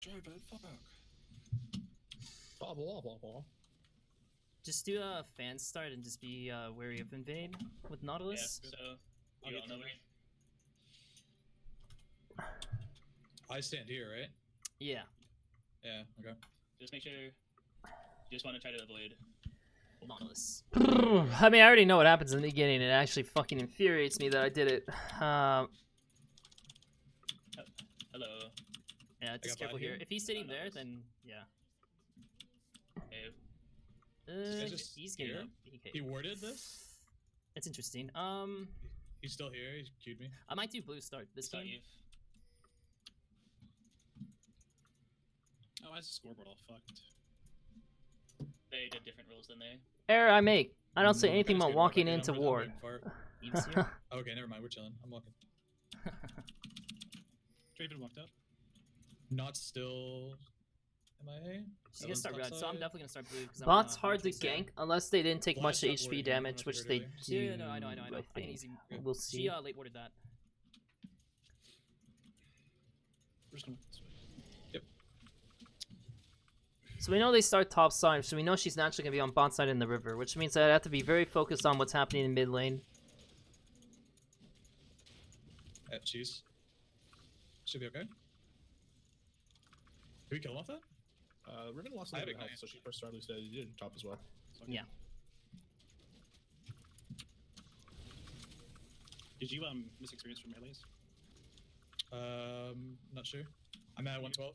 David, fuck. Blah, blah, blah, blah. Just do a fan start and just be wary of invade with Nautilus. Yeah, so you all know where. I stand here, right? Yeah. Yeah, okay. Just make sure. You just want to try to avoid. Nautilus. I mean, I already know what happens in the beginning. It actually fucking infuriates me that I did it. Hello. Yeah, just got careful bot here. here. If he's sitting there, Nautilus. then yeah. Hey, He's getting here? up. He warded this? It's interesting. He's still here, he queued me. I might do blue start this it's not game. Eve. Oh, why is the scoreboard all fucked? They did different rules than they. Error I make. I don't say I'm anything kinda about scared walking to walk into in. I'm ward. waiting for it. Eve's here. Okay, never mind, we're chilling. I'm walking. Draven walked up. Not still MIA? She's gonna start red, so I'm definitely gonna start blue. Cause Bot's I'm hard to gank unless they didn't take Flash much up HP warding, damage, I which don't know they if do. you heard Yeah, no, I know. I I can think. easy. We'll see. She late worded that. We're just gonna. So we know they start top side, so we know she's naturally going to be on bot side in the river, which means that I have to be very focused on what's happening in mid lane. At cheese. Should be okay. Did we kill him off that? Riven lost a I little have bit of health, ignite. so she first started. Said you did top as well. So, Yeah. Did you miss experience from melees? Not sure. I'm at 112.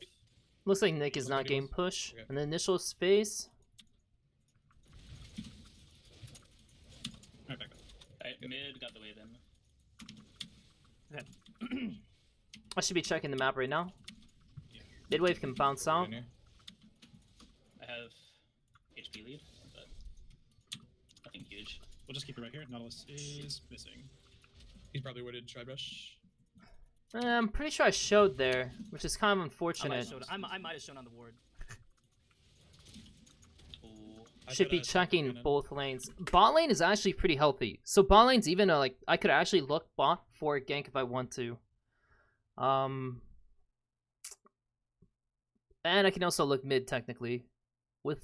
Looks like Nick is not Somebody game else? push. Okay. And the initial space. Alright, back up. Alright, mid got the wave in. I should be checking the map right now. Yeah. Mid wave can bounce out. In here. I have HP lead, but nothing huge. We'll just keep it right here. Nautilus is missing. He's probably warded Tri Brush. I'm pretty sure I showed there, which is kind of I might unfortunate. have shown, I might have shown on the ward. Ooh. I Should thought be I was checking looking in. both lanes. Bot lane is actually pretty healthy. So bot lane's even like I could actually look bot for a gank if I want to. And I can also look mid technically with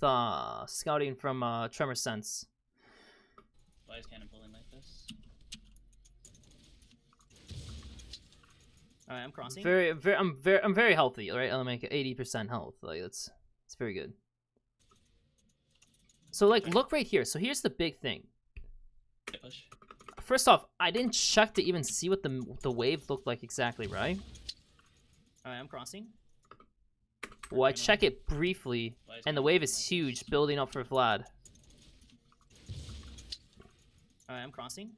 scouting from Tremor Sense. Why is cannon pulling like this? Alright, I'm crossing. I'm very healthy, right? I'm like 80% health. Like it's very good. So like look right here. So here's the big thing. Hit push. First off, I didn't check to even see what the wave looked like exactly, right? Alright, I'm crossing. Well, I check it briefly, Why is and the cannon wave pulling is like huge, this? building up for Vlad. Alright, I'm crossing.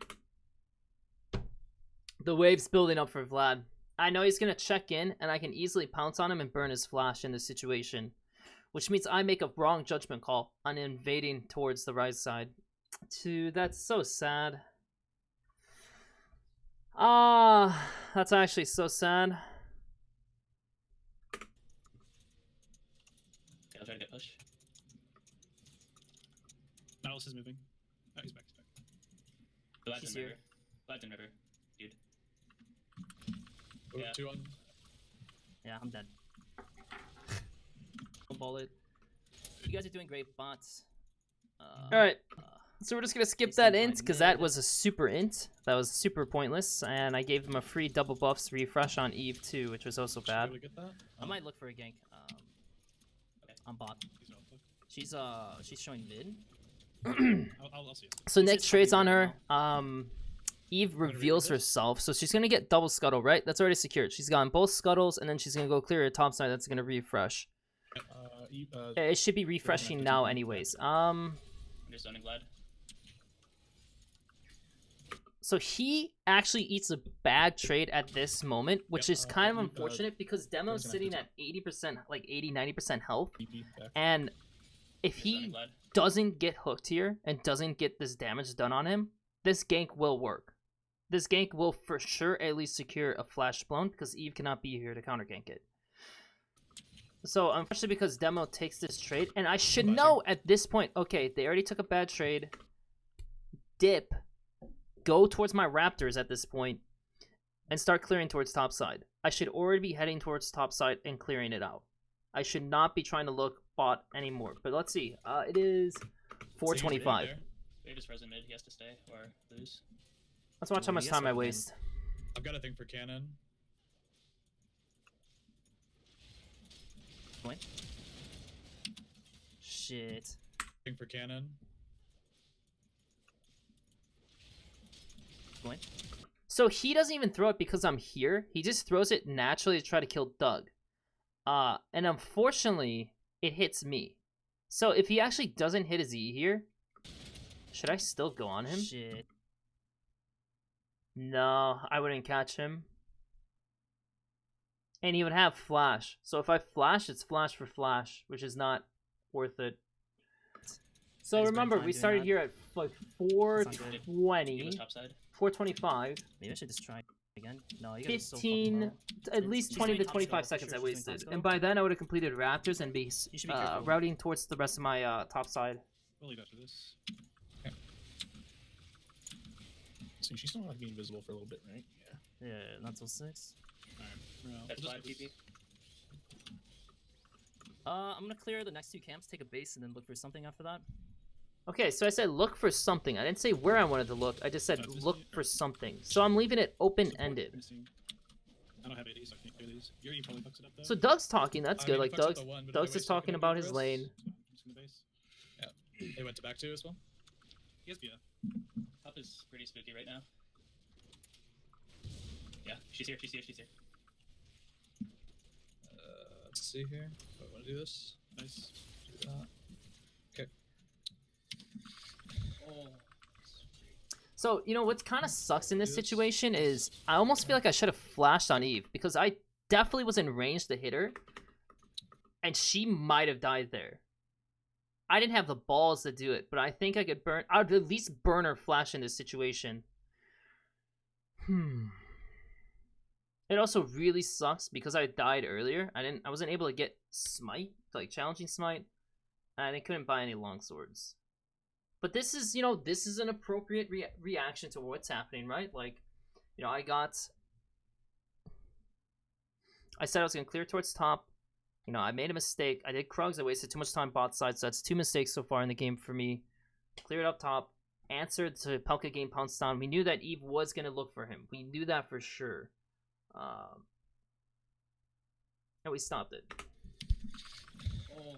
The wave's building up for Vlad. I know he's gonna check in, and I can easily pounce on him and burn his flash in this situation. Which means I make a wrong judgment call on invading towards the right side. Dude, that's so sad. Ah, that's actually so sad. Okay, I'll try to get push. Nautilus is moving. Oh, he's back. He's back. Vlad's She's in here. river. Vlad's in river. Dude. Oh, Yeah. 2 on. Yeah, I'm dead. Bullet. You guys are doing great, bots. Alright, so we're just gonna skip They that seem int, fine because that mid. was a super int. That was super pointless, and I gave them a free double buffs refresh on Eve too, which was also Should be bad. able to get that. I might look for a gank. On bot. He's alpha. She's showing mid. I'll see it. So This Nick is trades on probably her. Eve read reveals this? herself, so she's gonna get double scuttle, right? That's already secured. She's gotten both scuttles, and then she's gonna go clear her top side. That's gonna refresh. It should be refreshing to now, do anyways. I'm just zoning Vlad. So he actually eats a bad trade at this moment, which Yep, is kind of you, unfortunate because Demo's gonna sitting have at 80%, like 80-90% health, PP back. and if Just he zoning Vlad. doesn't get hooked here and doesn't get this damage done on him, this gank will work. This gank will for sure at least secure a flash blown because Eve cannot be here to counter gank it. So unfortunately, because Demo takes this trade, and I should know at this point, okay, they already took a bad trade. Dip, go towards my Raptors at this point, and start clearing towards top side. I should already be heading towards top side and clearing it out. I should not be trying to look bot anymore. But let's see. It is 4:25. There. They just frozen mid. He has to stay or lose. Let's watch how Ooh, much yes, time I I can. waste. I've got a thing for cannon. Shit. Thing for cannon. So he doesn't even throw it because I'm here. He just throws it naturally to try to kill Doug. And unfortunately, it hits me. So if he actually doesn't hit his E here, should I still go on him? Shit. No, I wouldn't catch him. And he would have flash. So if I flash, it's flash for flash, which is not worth it. So Thanks, remember, Brent, we doing started that. here at like He 4:20, was topside. 4:25. Maybe I should just try again. No, you gotta be so fucking 15, low. at least She's 20 to doing top 25 scope, for seconds sure, I she's doing top wasted. scope. And by then I would have completed Raptors and be You should be careful. routing towards the rest of my top side. We'll leave after this. So she's still not being invisible for a little bit, right? Yeah. Yeah, not till 6. Alright. Well, That's we'll 5 TP. I'm gonna clear the next 2 camps, take a base, and then look for something after that. Okay, so I said look for something. I didn't say where I wanted to look. I just said That's just look me. for something. So I'm leaving it open-ended. Missing. I don't have 80, so I can't clear these. You probably fucks it up though. So Doug's talking. That's I good. mean, Like fucks up Doug's the one, but if I Doug's waste just it, talking can I about do his this? lane. I'm just gonna base. They went to back 2 as well. He has BF. Top is pretty spooky right now. Yeah, she's here. She's here. She's here. Let's see here. Do I want to do this? Nice. Do that. Okay. Oh. So, you know, what kind of sucks in this Yes. situation is I almost feel like I should have flashed on Eve because I definitely was in range to hit her and she might have died there. I didn't have the balls to do it, but I think I could burn. I would at least burn her flash in this situation. It also really sucks because I died earlier. I wasn't able to get smite, like challenging smite, and I couldn't buy any long swords. But this is, you know, this is an appropriate reaction to what's happening, right? Like, you know, I said I was going to clear towards top. You know, I made a mistake. I did Krugs. I wasted too much time bot side, so that's 2 mistakes so far in the game for me. Cleared up top. Answered to Pelka game pounce down. We knew that Eve was going to look for him. We knew that for sure. And we stopped it. Oh.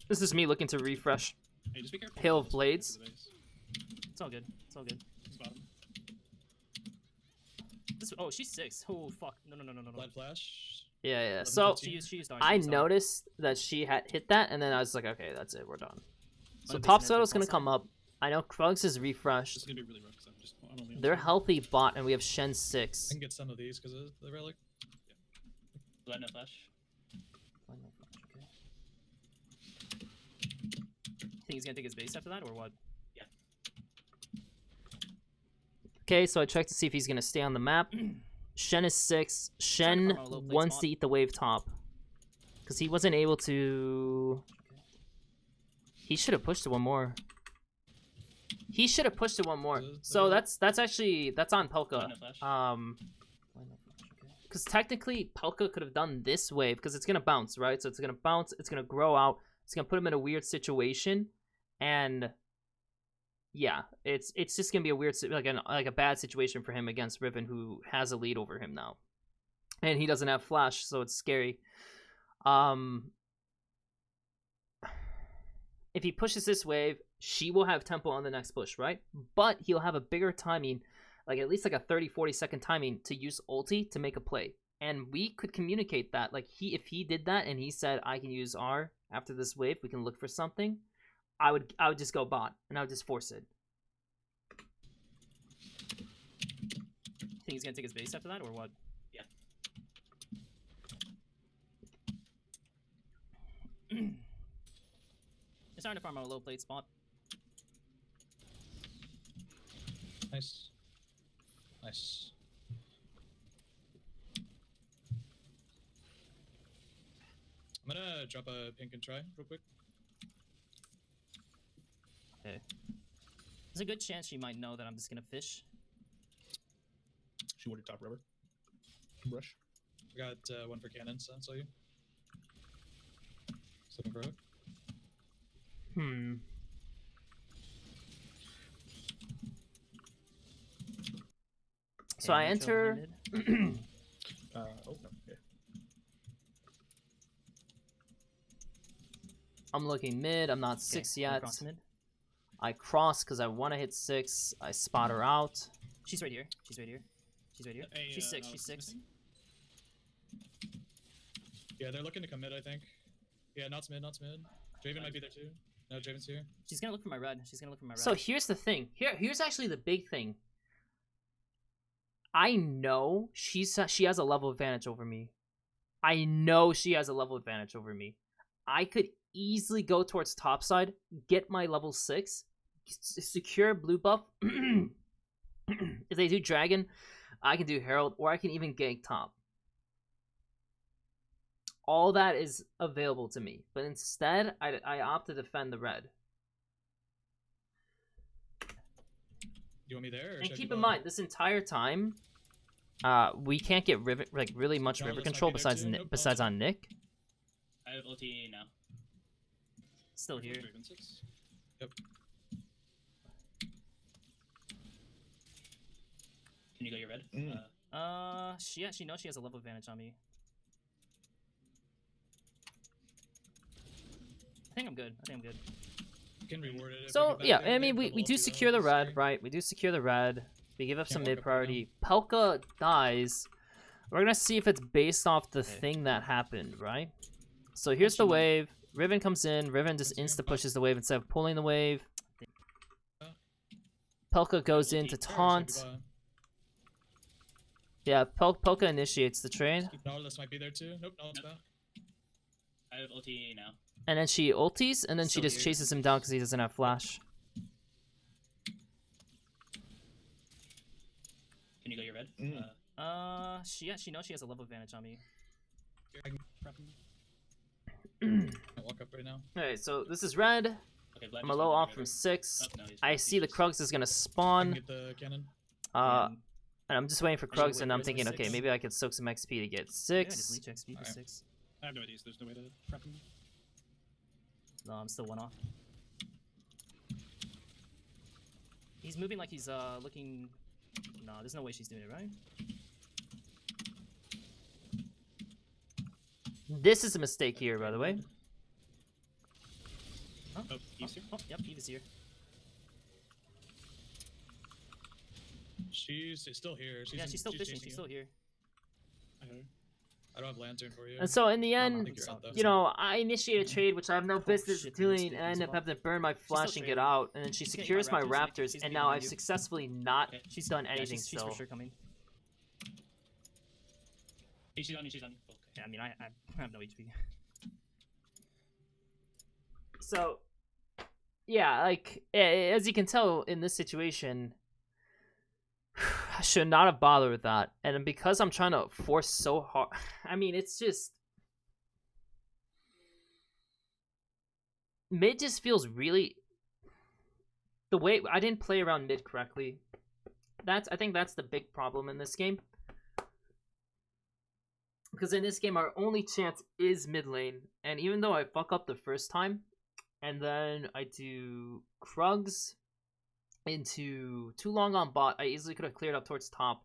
This is me looking to refresh. Hey, just be careful. Hail of Just Blades. get to the base. It's all good. It's all good. It's bottom. Oh, she's 6. Oh, fuck. No. Blind flash. Yeah. So, She used ours. I noticed that she had hit that, and then I was like, okay, that's it. We're done. So Wanna top base side it was going to also? come up. I know Krugs is This is refreshed. gonna be really rough because I'm only on They're 2. healthy bot, and we have Shen I 6. can get some of these because of the relic. Blood no flash. Think he's gonna take his base after that, or what? Okay, so I checked to see if he's going to stay on the map. Shen is 6. Shen farm out a low plate wants spot. to eat the wave top. Because he wasn't able to... He should have pushed it one more. He should have pushed it one more. So that's actually... That's on Blood Pelka. no flash. Because technically, Pelka could have done this wave, because it's going to bounce, right? So it's going to bounce, it's going to grow out, it's going to put him in a weird situation, and yeah, it's just going to be a weird, like a bad situation for him against Riven, who has a lead over him now. And he doesn't have flash, so it's scary. If he pushes this wave, she will have tempo on the next push, right? But he'll have a bigger timing, like at least like a 30-40 second timing to use ulti to make a play. And we could communicate that. Like if he did that and he said, I can use R after this wave, we can look for something, I would just go bot and I would just force it. Think he's gonna take his base after that, or what? It's starting to farm out a low plate spot. Nice. Nice. I'm gonna drop a pink and try real quick. There's a good chance she might know that I'm just gonna fish. She wanted top rubber. Brush. We got one for cannon, so I saw you. Slipping for hook. Hmm. So I enter. Oh, no. Yeah. I'm looking mid. I'm not 6 yet. Cross mid. I cross because I want to hit 6. I spot her out. She's right here. She's right here. She's right here. Hey, She's 6. no, She's 6. missing. Yeah, they're looking to come mid, I think. Yeah, not mid, not mid. Draven might be there too. No, Draven's here. She's gonna look for my red. She's gonna look for my red. So here's the thing. Here's actually the big thing. I know she has a level advantage over me. I know she has a level advantage over me. I could easily go towards top side, get my level 6, secure blue buff. If they do dragon, I can do herald, or I can even gank top. All that is available to me, but instead I opt to defend the red. You want me there? Or And should I keep go in bottom? mind, this entire time, we can't get river, like really much Charles river might be control there besides too. Nope, besides bottom. on Nick. I have ulti now. Still here. Draven 6. Can you go your red? Mm. She knows she has a level advantage on me. I think I'm good. You can reward it. if we So get back yeah, there. I mean They we have do double ulti, secure though, the red, so- right? We do secure the red. We give up Can't some walk mid up right priority. Pelka dies. We're gonna see if it's based off the thing that happened, right? So here's the wave. Riven comes in. Riven just Riven's here. insta pushes the wave instead of pulling the wave. Uh. Pelka goes in to Sure, should be taunt. bottom. Yeah, Pelka initiates the trade. Nautilus might be there too. Nope, Nautilus Nope. back. I have ulti now. And then she ultis, and then she Still just here. chases him down because he doesn't have flash. Can you go your red? Mm. She knows she has a level advantage on me. I'll walk up right now. Alright, so this is red. Okay, Vlad I'm a just low went off right from over. 6. Oh, no, he's- I he's see the just- Krugs is gonna I can spawn. get the cannon. And I'm just waiting for I should Krugs, wait and for I'm his thinking, for okay, 6. maybe I could soak some XP to get Yeah, just 6. leech XP for Alright. 6. I have no ideas. There's no way to prep him. No, I'm still 1 off. He's moving like he's looking. No, there's no way she's doing it right. This is a mistake here, by the way. Huh? Oh, he's here. Oh, yep, Eve is here. She's still here. Yeah, she's still fishing. chasing She's you. still here. I heard. I don't have lantern for you. And so in the I end, think you're out though. you know, I initiate a trade which I have no business shit, doing, mistake and I as end up well. having to burn my flash and get trading. out, and then she She's getting secures my my raptors, raptors, she's and getting now behind I've you. successfully not Okay. She's done Yeah, anything she's for still. sure coming. Hey, she's on you. She's on you. Okay. Yeah, I mean, I have no HP. So, yeah, like, as you can tell in this situation, I should not have bothered with that. And because I'm trying to force so hard, I mean, it's just... Mid just feels really... The way... I didn't play around mid correctly. I think that's the big problem in this game. Because in this game, our only chance is mid lane. And even though I fuck up the first time, and then I do Krugs into too long on bot, I easily could have cleared up towards top.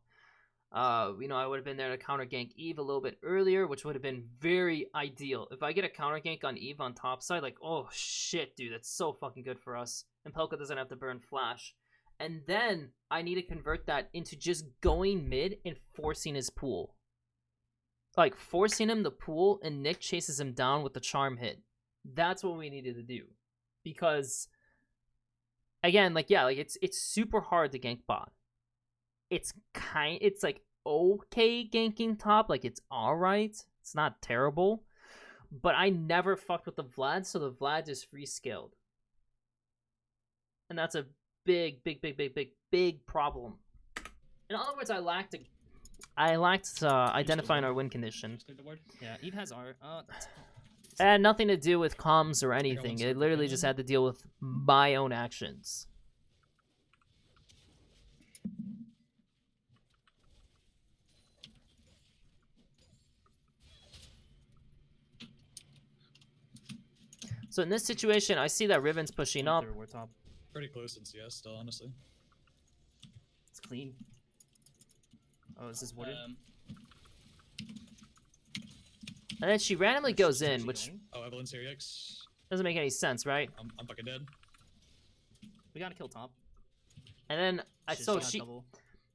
You know, I would have been there to counter gank Eve a little bit earlier, which would have been very ideal. If I get a counter gank on Eve on top side, like, oh shit, dude, that's so fucking good for us. And Pelka doesn't have to burn flash. And then I need to convert that into just going mid and forcing his pool. Like, forcing him to pool, and Nick chases him down with the charm hit. That's what we needed to do. Because, again, like, yeah, like, it's super hard to gank bot. It's like, okay ganking top. Like, it's alright. It's not terrible. But I never fucked with the Vlad, so the Vlad just free scaled. And that's a big problem. In other words, I lacked identifying our win condition. Just cleared the ward. Yeah, Eve has R. It had nothing to do with comms or one anything. second, It literally just had to deal with my own actions. So in this situation, I see that Riven's pushing up. Reward top. Pretty close in CS still, honestly. It's clean. Oh, is this warded? And then she randomly goes in, which Oh, Evelyn's here, yikes. doesn't make any sense, right? I'm fucking dead. We gotta kill top. And then Shit, so got she, double.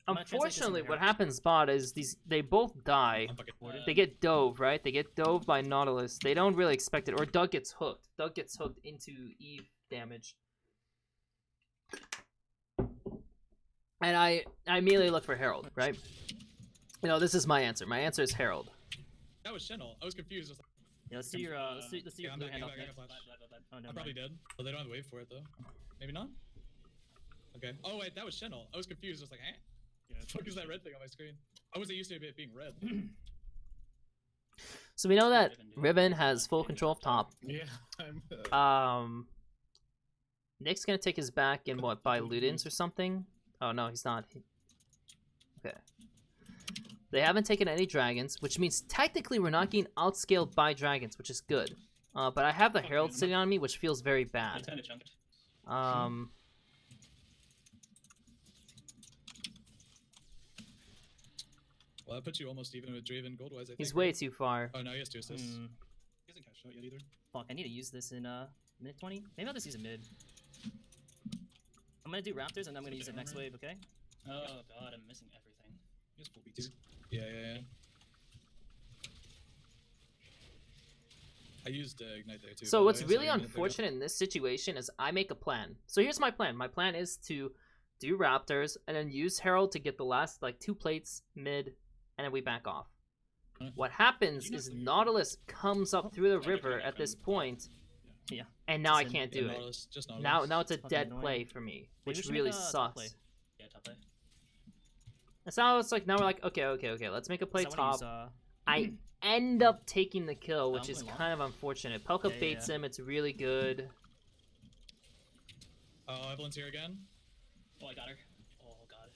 I'm gonna translate this unfortunately, into what Herald. happens bot is they both die. I'm fucking Warded. They get dove, right? They get dove by Nautilus. They don't really expect it, or Doug gets hooked. Doug gets hooked into Eve damage. And I immediately look for Herald, right? You know, this is my answer. My answer is Herald. That was Shinel. I was confused. I was like, Yeah, let's do your let's do yeah, your I'm blue back, hand I'm off back, I next. got flash. Oh, never I'm probably mind. dead. Oh, they don't have to wait for it though. Maybe not. Okay. Oh wait, that was Shinel. I was confused. I was like, eh? Yeah, What the fuck is that red thing on my screen? I wasn't used to it being red. So we know that Riven, dude. Riven has full control of top. Yeah, I'm. Nick's gonna take his back in what, by Ludens or something? Oh no, he's not. Okay. They haven't taken any dragons, which means technically we're not getting outscaled by dragons, which is good. But I have the Herald sitting on me, which feels very It's bad. kind of chunked. Well, that puts you almost even with Draven gold-wise, I think. He's way right? too far. Oh, no, he has 2 assists. Hmm. He hasn't cashed out yet either. Fuck, I need to use this in mid 20. Maybe I'll just use it mid. I'm gonna do Raptors and I'm gonna use it next wave. Okay. Oh god, I'm missing everything. He has full BT. Yeah. I used Ignite there too. by So the what's way, really Ignite there. unfortunate in this situation is I make a plan. So here's my plan. My plan is to do Raptors and then use Herald to get the last like 2 plates mid, and then we back off. Huh? What happens You is know- Nautilus comes up through the I get river that at this from- point, Yeah. and now I Just can't Yeah, do it. Nautilus, just Nautilus. Now it's a fucking dead annoying. play for me, Maybe we which should really make a top play. sucks. Yeah, top play. And so it's like now we're like, okay, let's make a play So I wanna top. use, I end up taking the kill, I'm which is going long. kind of unfortunate. Pelka Yeah, baits yeah. him. It's really good. Oh, Evelyn's here again. Oh, I got her. Oh god.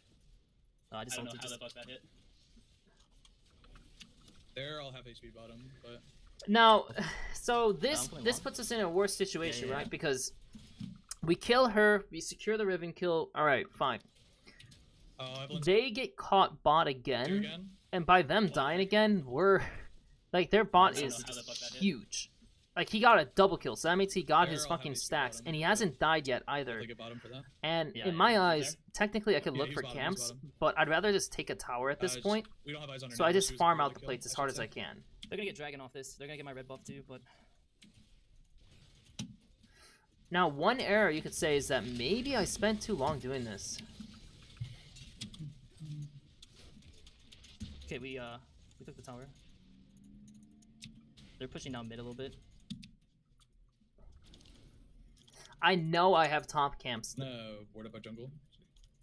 I I just don't know ulted how just the fuck that hit. There, I'll have HP bottom, but Now, so this going this long. puts us in a worse situation, Yeah, yeah, right? yeah. Because we kill her, we secure the Riven kill. All right, fine. oh, Evelyn's They get caught bot here again, again. and by them dying again, we're like their bot I don't is know how the fuck that hit. huge. Like he got a double kill, so that means he got There, his I'll have fucking HP stacks, bottom. and he hasn't died yet either. They get bottom for that. And Yeah, in yeah, my he's eyes, there. technically I could Yeah, look he's for bottom, he's camps, bottom. but I'd rather just take a tower at this Just- point. We don't have eyes on her So now, I just she was farm clear out to the kill, plates as I hard should as I say. can. They're gonna get dragon off this. They're gonna get my red buff too, but Now, one error you could say is that maybe I spent too long doing this. okay, we took the tower. They're pushing down mid a little bit. I know I have top camps, No, board up by jungle.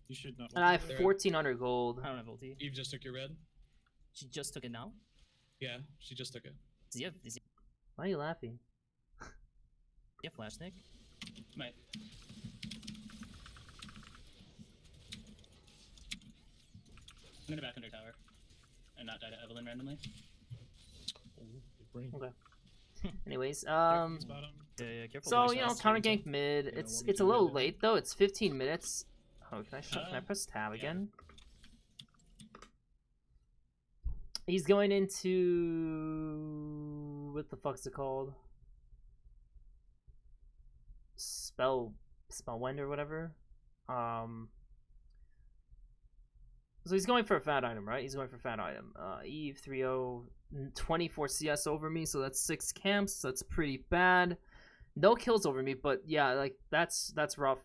You should not. and I have They're- 1400 gold. I don't have ulti. Eve just took your red. She just took it now. Yeah, she just took it. Does he Why are you laughing? have flash, Nick? Might. I'm gonna back under tower. And not die to Evelyn randomly. Oh, big brain. Okay. Anyways, He's bottom. Yeah, careful. so there's you know, fast counter turns. gank mid. Yeah, It's one it's a v two little mid. late though. It's 15 minutes. Oh, can I press tab yeah. again? He's going into what the fuck's it called? Spellwind or whatever. So he's going for a fat item, right? He's going for a fat item. Eve 3-0, 24 CS over me, so that's 6 camps. That's pretty bad. No kills over me, but yeah, like that's rough.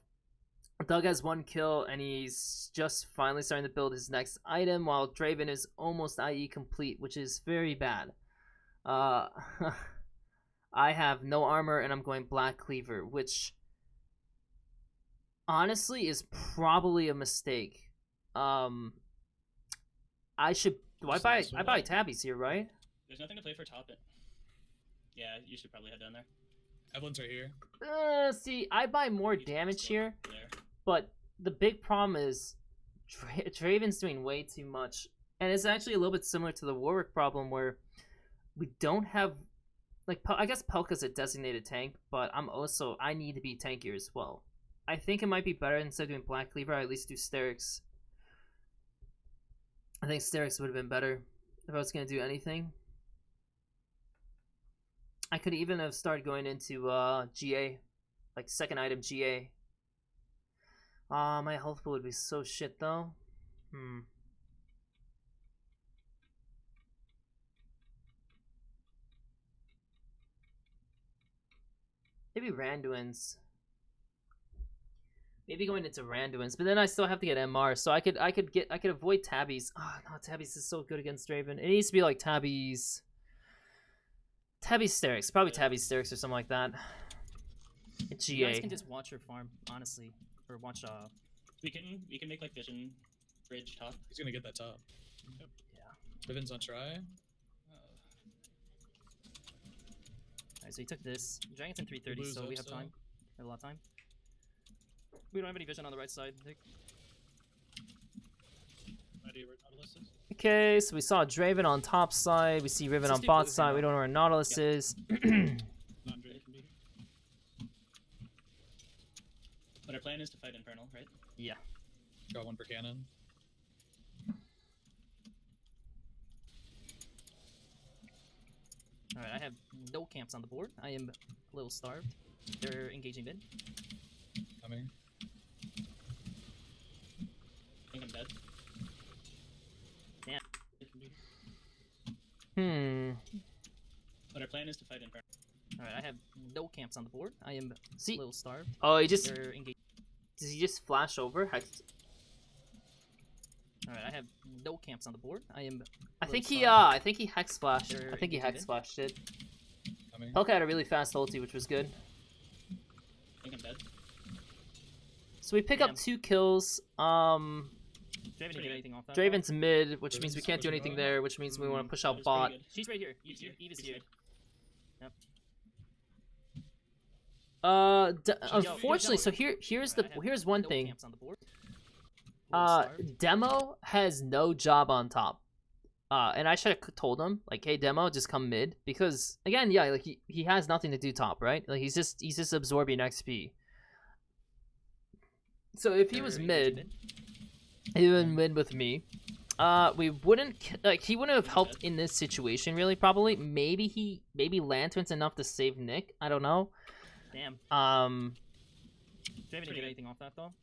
Doug has 1 kill, and he's just finally starting to build his next item, while Draven is almost IE complete, which is very bad. I have no armor, and I'm going Black Cleaver, which honestly is probably a mistake. I should. Do I buy? I buy tabbies here, right? There's nothing to play for top it. Yeah, you should probably head down there. Evelyn's right here. See, I buy more You can damage still here. go there. But the big problem is Draven's doing way too much. And it's actually a little bit similar to the Warwick problem where we don't have like I guess Pelka's a designated tank, but I need to be tankier as well. I think it might be better instead of doing Black Cleaver, I at least do Sterix. I think Sterix would have been better if I was gonna do anything. I could even have started going into GA, like second item GA. My health pool would be so shit though. Maybe Randuin's. Maybe going into Randuin's, but then I still have to get MR, so I could avoid Tabby's. Oh no, Tabby's is so good against Draven. It needs to be like Tabby's Sterix, probably Tabby's Sterix or something like that. It's You guys GA. can just watch your farm, honestly, or watch. We can make like vision bridge top. He's gonna get that top. Yep. Yeah. Riven's on try. Alright, so he took this. Dragon's in 330, Blue's so we up have still. time. We have a lot of time. We don't have any vision on the right side. Nick. Idea where Nautilus is? Okay, so we saw Draven on top side. We see Riven on 60 bot blue side. here We don't know where Nautilus is. Not Drake can be here. But our plan is to fight Infernal, right? Yeah. Got one per cannon. Alright, I have no camps on the board. I am a little starved. They're engaging mid. Coming. I think I'm dead. Drake can be here. But our plan is to fight Infernal. Alright, I have no camps on the board. I am a See, little starved. oh, he just They're engaging. does he just flash over? Hex- Alright, I have no camps on the board. I am. I a think little he starved. I think he hex flashed. They're I think he engaging hex mid. flashed it. Coming. Pelka had a really fast ulti, which was good. I think I'm dead. So we pick up Damn. 2 kills. Draven didn't get anything off that. Draven's mid, which means we Draven's can't do pushing anything bot. there, which means we want to push out That was bot. pretty good. She's right here. Eve's here. Eve is Eve's here. here. Unfortunately, so here's the Alright, I have here's one no thing. camps on the board. A little starved. Demo has no job on top. And I should have told him, like, hey, Demo, just come mid. Because, again, yeah, like, he has nothing to do top, right? Like, he's just absorbing XP. So if he They're was engaging mid, he would mid with me. We wouldn't, like, he wouldn't have helped in this situation, really, probably. Maybe Lantern's enough to save Nick. I don't know. Damn. Um, Draven didn't get anything off that though.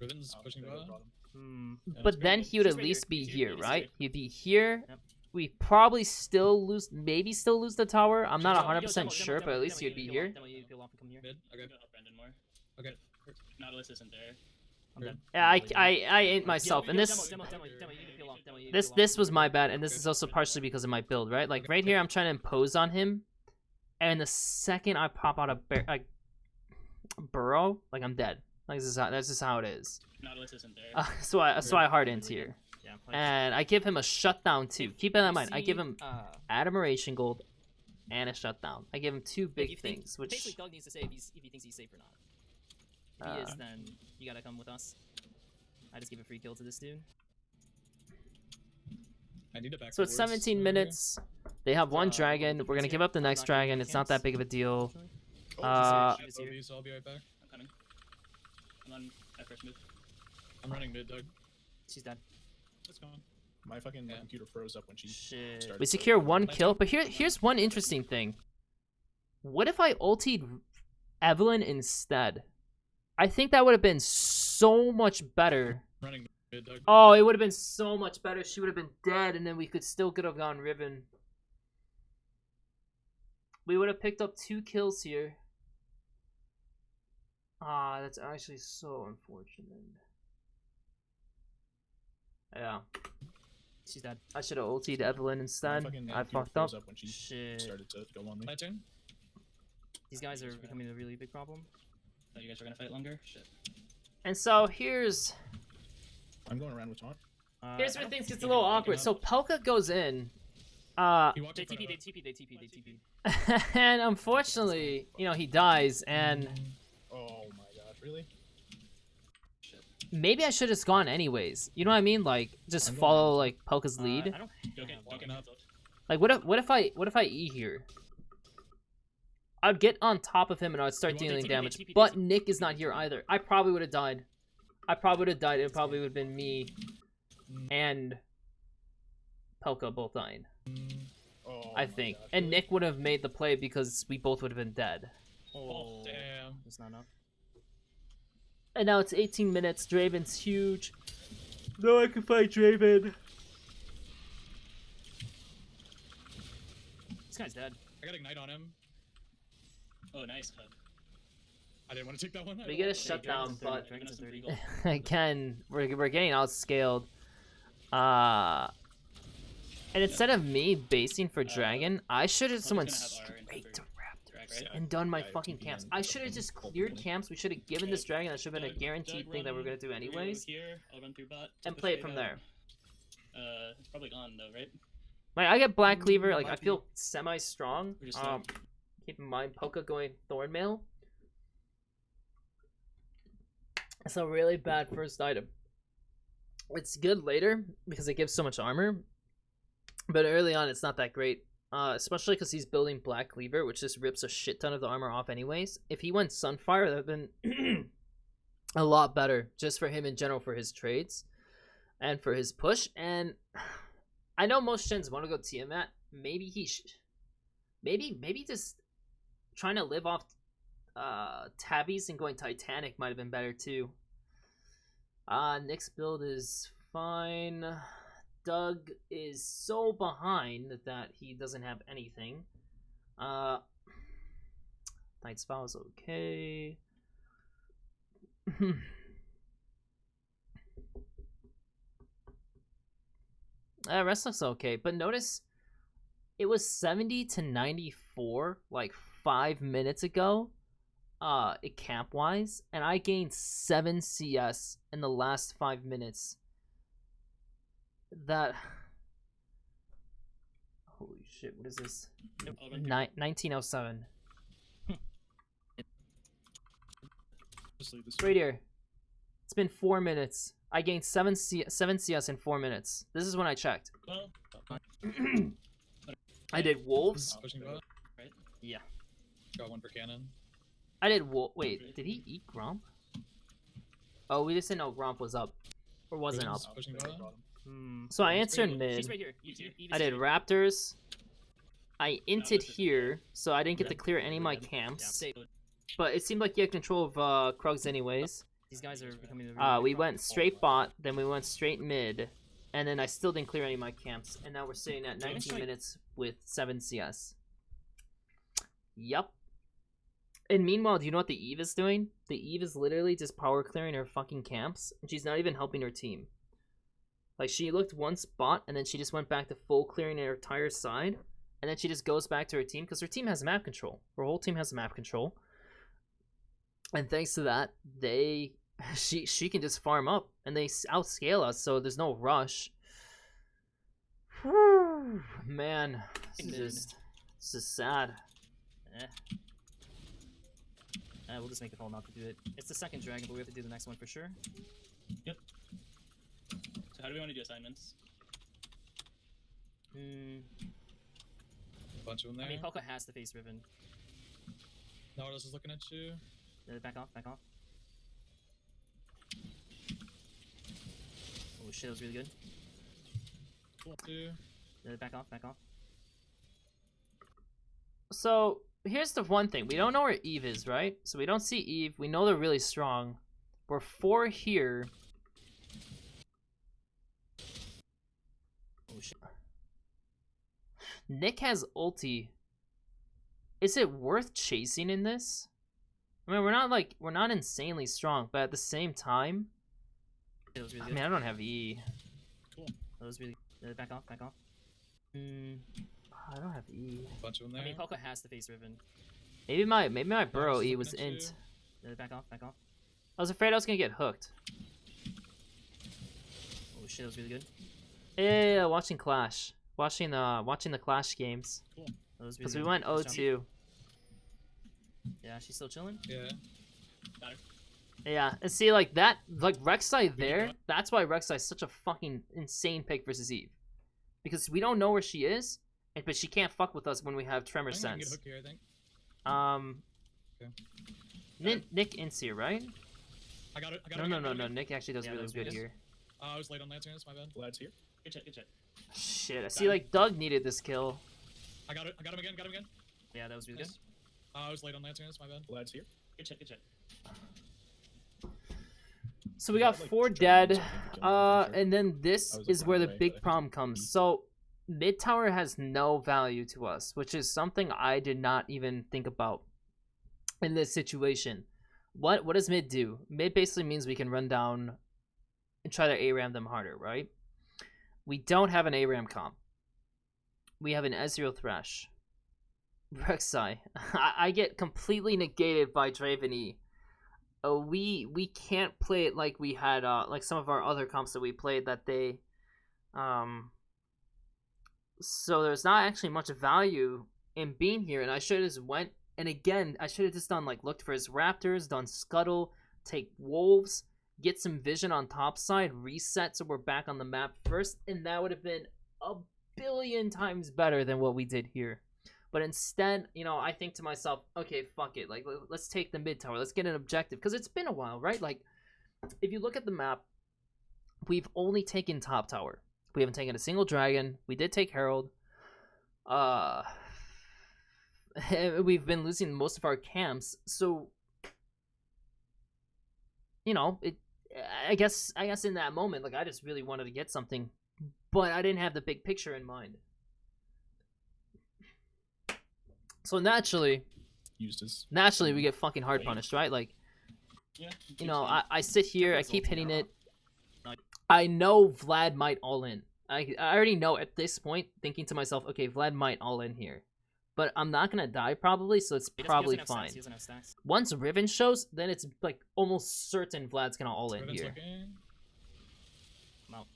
Riven's pushing There goes bot. bottom. Hmm. but then he would She's at right least here. be She's here, here. She's right? here. He'd be here. Yep. We probably still lose, maybe still lose the tower. I'm not Yo, 100% Demo, sure, Demo, but at least Demo, he'd be you here. Demo, you peel off and come here. Mid. Okay. I'm gonna help Brendan more. Okay. Nautilus isn't there. I'm dead. Yeah, I ain't myself, Yo, and yo, this Demo, you can peel off. Demo, you can this peel this off. was my bad, and this is also partially because of my build, right? Like right here, I'm trying to impose on him, and the second I pop out a burrow, like I'm dead. Like that's just how it is. Nautilus isn't there. So I hardened here, Yeah, like, and I give him a shutdown too. Keep that in mind. I give him admiration gold and a shutdown. I give him 2 if you big think- things, which basically Doug needs to say if he thinks he's safe or not. If he is, then you gotta come with us. I just give a free kill to this dude. I need to back. so it's towards 17 over here. minutes. They have one dragon. We're gonna give up the next dragon. It's not that big of a deal. Oh, Uh, she's here. So I'll be right back. I'm coming. I'm on my first move. I'm running mid, Doug. She's dead. It's gone. My fucking Yeah. computer froze up when she Shit. started. We to- secure 1 kill, but here's one interesting thing. What if I ultied Evelyn instead? I think that would have been so much better. Running mid, Doug. Oh, it would have been so much better. She would have been dead, and then we could have gone Riven. We would have picked up 2 kills here. Ah, that's actually so unfortunate. Yeah, She's dead. I should have ultied Evelyn my instead. fucking I computer fucked up. froze up when she Shit. started to go on me. My turn. These guys are becoming a really big problem. Thought you guys were gonna fight longer. Shit. And so here's I'm going around with taunt. Here's I where don't things think gets a he little can- awkward. So Pelka goes in. He walked They in front TP, of they us. TP, they TP, they TP. And unfortunately, you know, he dies, and Oh my gosh, really? maybe I should have gone anyways. You know what I mean? Like, just I'm going follow like Pelka's I lead. don't. Don't get Walking up. cancelled. Like, what if I E here? I'd get on top of him and I'd start You want dealing TP, damage. TP, But TP. Nick is not here either. I probably would have died. It probably would have been me and Pelka both dying. Oh I my think. gosh, And really? Nick would have made the play because we both would have been dead. Oh, Damn. that's not enough. And now it's 18 minutes. Draven's huge. No one can fight Draven. This guy's dead. I got Ignite on him. Oh, nice. I didn't want to take that one. I We don't get a want- shutdown, but Dragon's Dragon's in in 30 30. gold. again, we're getting outscaled. And instead of me basing for Dragon, I should have someone gonna have R in straight for to Raptor Drag, right? and done my Yeah, fucking TP camps. on I should have just cleared camps. We should have given this Dragon. That should have been a Doug- guaranteed Doug thing that we're run gonna do through anyways, Here, I'll run through bot. and push play it wave from out. there. It's probably gone though, right? Like I get Black Cleaver, like I might be. feel semi-strong. We're just not- Keep in mind Poka going Thornmail. It's a really bad first item. It's good later because it gives so much armor, but early on it's not that great. Especially because he's building Black Cleaver, which just rips a shit ton of the armor off anyways. If he went Sunfire, that would have been a lot better just for him in general, for his trades and for his push. And I know most gens want to go Tiamat. Maybe he maybe just trying to live off tabbies and going Titanic might have been better too. Nick's build is fine. Doug is so behind that he doesn't have anything. Knight's Vow is okay. Rest looks okay, but notice it was 70 to 94 like 5 minutes ago, camp wise, and I gained 7 CS in the last 5 minutes. That, holy shit, what is this? I'll run through. 1907. Just leave this. Right here. It's been 4 minutes. I gained 7 CS in 4 minutes. This is when I checked. Well, I did wolves. Pushing bot. Yeah. Got one for cannon. I did wait, did he eat Gromp? Oh, we just didn't know Gromp was up. Or wasn't up. Ravens pushing bot. So I It's answered pretty good. She's mid. right here. Eve's here. Eve is I did here. Raptors. I inted this is here, so I didn't get to clear any of my camps. Stay- But it seemed like you had control of Krugs anyways. These guys are becoming the We went straight bot, then we went straight mid, and then I still didn't clear any of my camps. And now we're sitting at 19 minutes with 7 CS. Yup. And meanwhile, do you know what the Eve is doing? The Eve is literally just power clearing her fucking camps, and she's not even helping her team. Like, she looked one spot, and then she just went back to full clearing her entire side, and then she just goes back to her team, because her team has map control. Her whole team has map control. And thanks to that, she can just farm up, and they outscale us, so there's no rush. Whew, man, this is sad. Eh. We'll just make the call not to do it. It's the second dragon, but we have to do the next one for sure. so how do we want to do assignments? Bunch of them there. I mean, Pelka has to face Riven. Nautilus is looking at you. Back off, back off. Oh shit, that was really good. Two. Back off, back off. So here's the one thing: we don't know where Eve is, right? So we don't see Eve. We know they're really strong. We're 4 here. Oh shit. Nick has ulti. Is it worth chasing in this? I mean, we're not insanely strong, but at the same time, That was really I good. mean, I don't have E. That was really back off, back off. I don't have E. Bunch of them there. I mean, Pelka has to face Riven. Maybe my burrow Nautilus E is was looking at int. you. Back off, back off. I was afraid I was gonna get hooked. Oh shit, that was really good. Yeah, watching Clash, watching the Clash games, That was really because good. we went Nice job. 0-2. Yeah, she's still chilling. Yeah. Yeah, and see, like that, like Rek'Sai there. That's why Rek'Sai is such a fucking insane pick versus Eve, because we don't know where she is, but she can't fuck with us when we have Tremor I'm gonna get Sense. hooked here, I think. Okay. Nick Inseer, right? I got it. I got No, it. no, again, no, got it no. again. Nick actually does Yeah, really that was good good. here. I was late on Lancerns, my bad. Lad's here. Good shit, good shit. Shit, I see like Doug needed this kill. I got it. I got him again. Got him again. Yeah, that was really good. Nice. I was late on Lancerns, my bad. Lad's here. Good shit, good shit. So we got Like, 4 trying to dead. do something to kill him, I'm pretty sure. And then this I was is like, where the running away, big but I think problem he- comes. So mid tower has no value to us, which is something I did not even think about in this situation. What does mid do? Mid basically means we can run down and try to ARAM them harder, right? We don't have an ARAM comp. We have an Ezreal Thresh. Rek'Sai. I get completely negated by Draven E. We can't play it like we had like some of our other comps that we played that they so there's not actually much value in being here, and I should have just went, and again I should have just done like looked for his raptors, done scuttle, take wolves, get some vision on top side, reset so we're back on the map first, and that would have been a billion times better than what we did here. But instead, you know, I think to myself, okay, fuck it. Like, let's take the mid tower. Let's get an objective. Because it's been a while, right? Like, if you look at the map, we've only taken top tower. We haven't taken a single dragon. We did take Herald. We've been losing most of our camps. So, you know, I guess in that moment, like, I just really wanted to get something. But I didn't have the big picture in mind. So naturally we get fucking hard punished, right? Like, Yeah. you know, I sit here, I keep hitting it. I know Vlad might all in. I already know at this point, thinking to myself, okay, Vlad might all in here. But I'm not gonna die probably, so it's probably fine. He doesn't have stacks. Once Riven shows, then it's like almost certain Vlad's gonna all in Riven's here. looking. I'm out.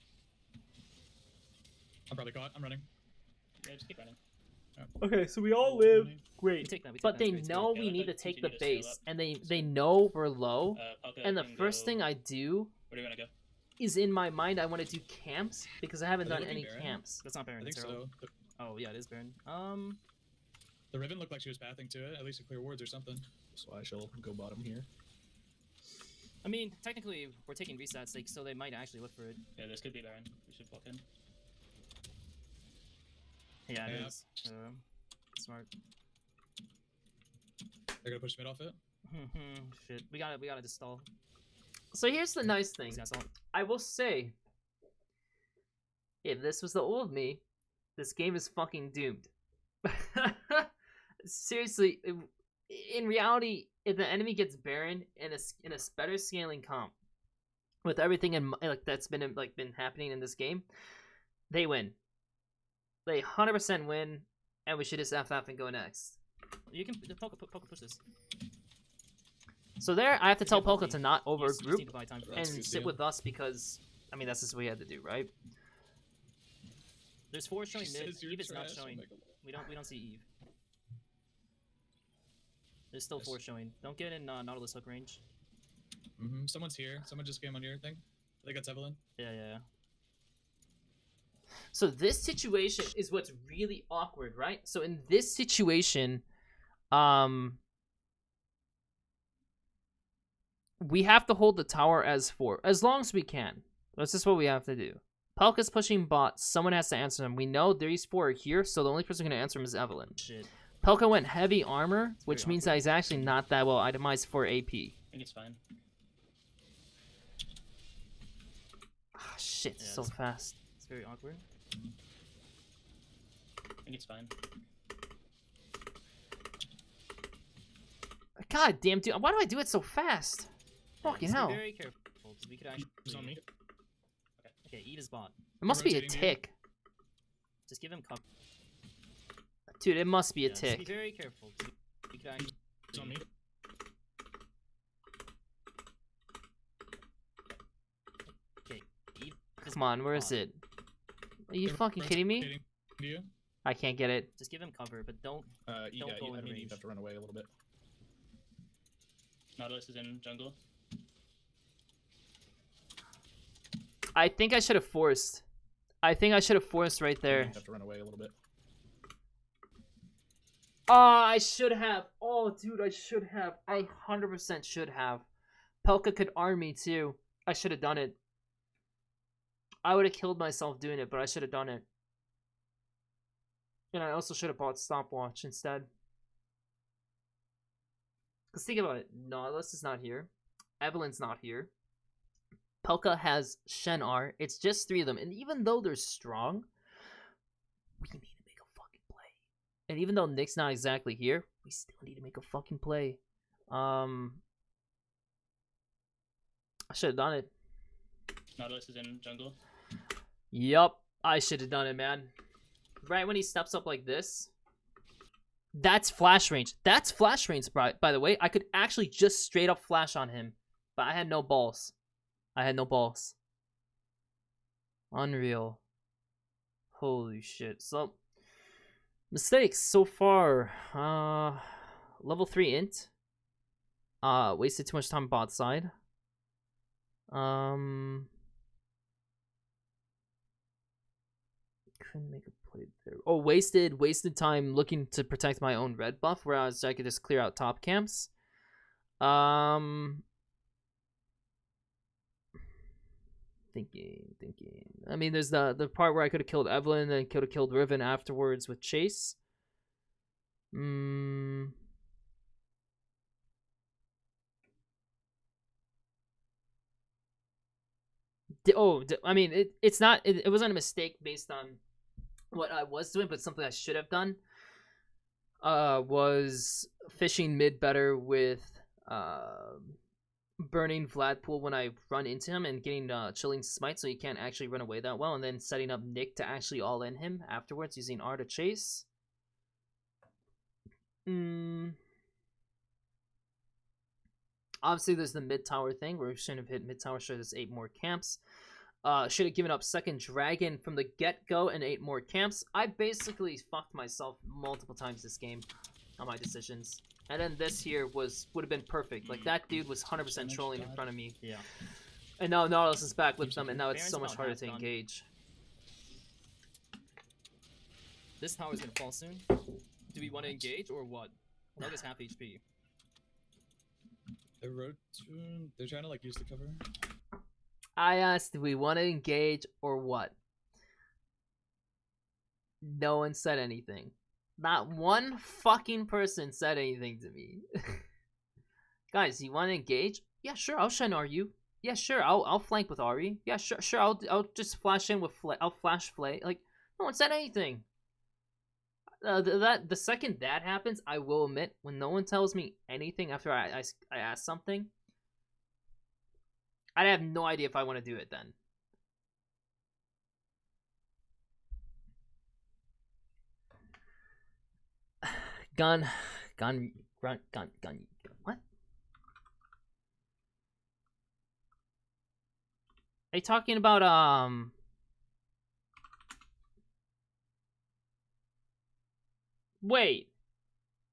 I'm probably caught. I'm running. Yeah, just keep running. Okay, so we all live. We great. take that. We take But that. they It's great, know Yeah, we let need to them take the continue to scale base, up. and they know we're low. Palka And the can first go- thing I do Where do you wanna go? is in my mind I want to do camps because I haven't Are they done looking any Baron? camps. That's not Baron. I think That's Herald. so. Oh yeah, it is Baron. The Riven looked like she was pathing to it. At least to clear wards or something. So I shall go bottom here. I mean, technically we're taking resets, so they might actually look for it. Yeah, this could be Baron. We should walk in. Yeah, it Yeah. is. Smart. They're gonna push mid off it. Shit. We gotta just stall. So here's the nice thing. He's gonna stall. I will say, if this was the old me, this game is fucking doomed. Seriously, in reality, if the enemy gets Baron in a better scaling comp, with everything in like that's been happening in this game, they win. They 100% win, and we should just FF and go next. You can Polka push this. So there, I have to tell Yeah, Polka we- to not You just overgroup need to buy time for and That's us. a good sit deal. with us because, I mean, that's just what we had to do, right? There's 4 showing She mid. says you're Eve is not trash, oh showing. my God. We don't see Eve. There's still 4 showing. Don't get in Nautilus hook range. Someone's here. Someone just came on your thing. I think that's Evelyn. Yeah. So this situation is what's really awkward, right? So in this situation, we have to hold the tower as 4 as long as we can. That's just what we have to do. Palka's pushing bot. Someone has to answer him. We know these 4 are here, so the only person going to answer him is Evelyn. Shit. Pelka went heavy armor, It's which very means awkward. that he's actually not that well itemized for AP. I think it's fine. Ah, shit, Yeah, so this- fast. It's very awkward. I think it's fine. God damn, dude. Why do I do it so fast? Fucking Just be hell. very careful, because we could actually. He's on me. Okay, Eve is bot. It must be a Rotating you. tick. Just give him cover. Dude, it must be a Yeah, just be tick. very careful. 'Cause we could actually. He's on me. Okay, Eve. is Come on, where is bot. it? Are you They're fucking kidding me? rotating to you. I can't get it. Just give him cover, but don't. Yeah, Don't go in I mean, you range. have to run away a little bit. Nautilus is in jungle. I think I should have forced. I think I should have forced right You there. have to run away a little bit. I should have. Oh, dude, I should have. I 100% should have. Pelka could arm me too. I should have done it. I would have killed myself doing it, but I should have done it. And I also should have bought stopwatch instead. Because think about it. Nautilus is not here. Evelyn's not here. Pelka has Shen R. It's just 3 of them. And even though they're strong, we need to make a fucking play. And even though Nick's not exactly here, we still need to make a fucking play. I should have done it. Nautilus is in jungle. Yup, I should have done it, man. Right when he steps up like this. That's flash range. That's flash range, by the way. I could actually just straight up flash on him. But I had no balls. I had no balls. Unreal. Holy shit. So, mistakes so far. Level 3 int. Wasted too much time bot side. Couldn't make a play there. Oh, wasted time looking to protect my own red buff, whereas I could just clear out top camps. Thinking. I mean, there's the part where I could have killed Evelyn and could have killed Riven afterwards with Chase. I mean, it's not. It wasn't a mistake based on what I was doing, but something I should have done. Was fishing mid better with burning Vladpool when I run into him and getting chilling smite so he can't actually run away that well, and then setting up Nick to actually all in him afterwards using R to chase. Obviously, there's the mid tower thing where we shouldn't have hit mid tower. Should have 8 more camps. Should have given up second dragon from the get-go and 8 more camps. I basically fucked myself multiple times this game on my decisions. And then this here would have been perfect. Like, that dude was 100% trolling in front of me. Yeah. And now Nautilus is back with them, and now it's Baron's so much about harder half to gone. engage. This tower's gonna fall soon. Do we want to engage or what? Lug is half HP. They're trying to like use the cover. I asked, do we want to engage or what? No one said anything. Not one fucking person said anything to me. Guys, you want to engage? Yeah, sure. I'll Shen R you. Yeah, sure. I'll flank with Ari. Yeah, sure. I'll just flash in with I'll flash Flay. Like, no one said anything. The second that happens, I will admit, when no one tells me anything after I ask something, I have no idea if I want to do it then. Gun. What? Are you talking about, Wait.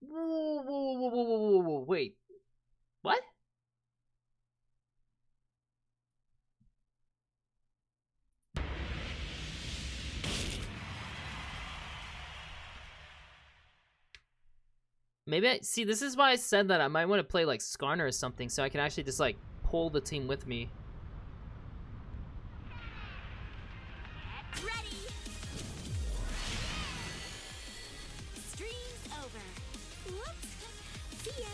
Whoa, wait. What? Maybe see, this is why I said that I might want to play like Skarner or something so I can actually just like pull the team with me. Ready. Stream's over. Whoops. See ya.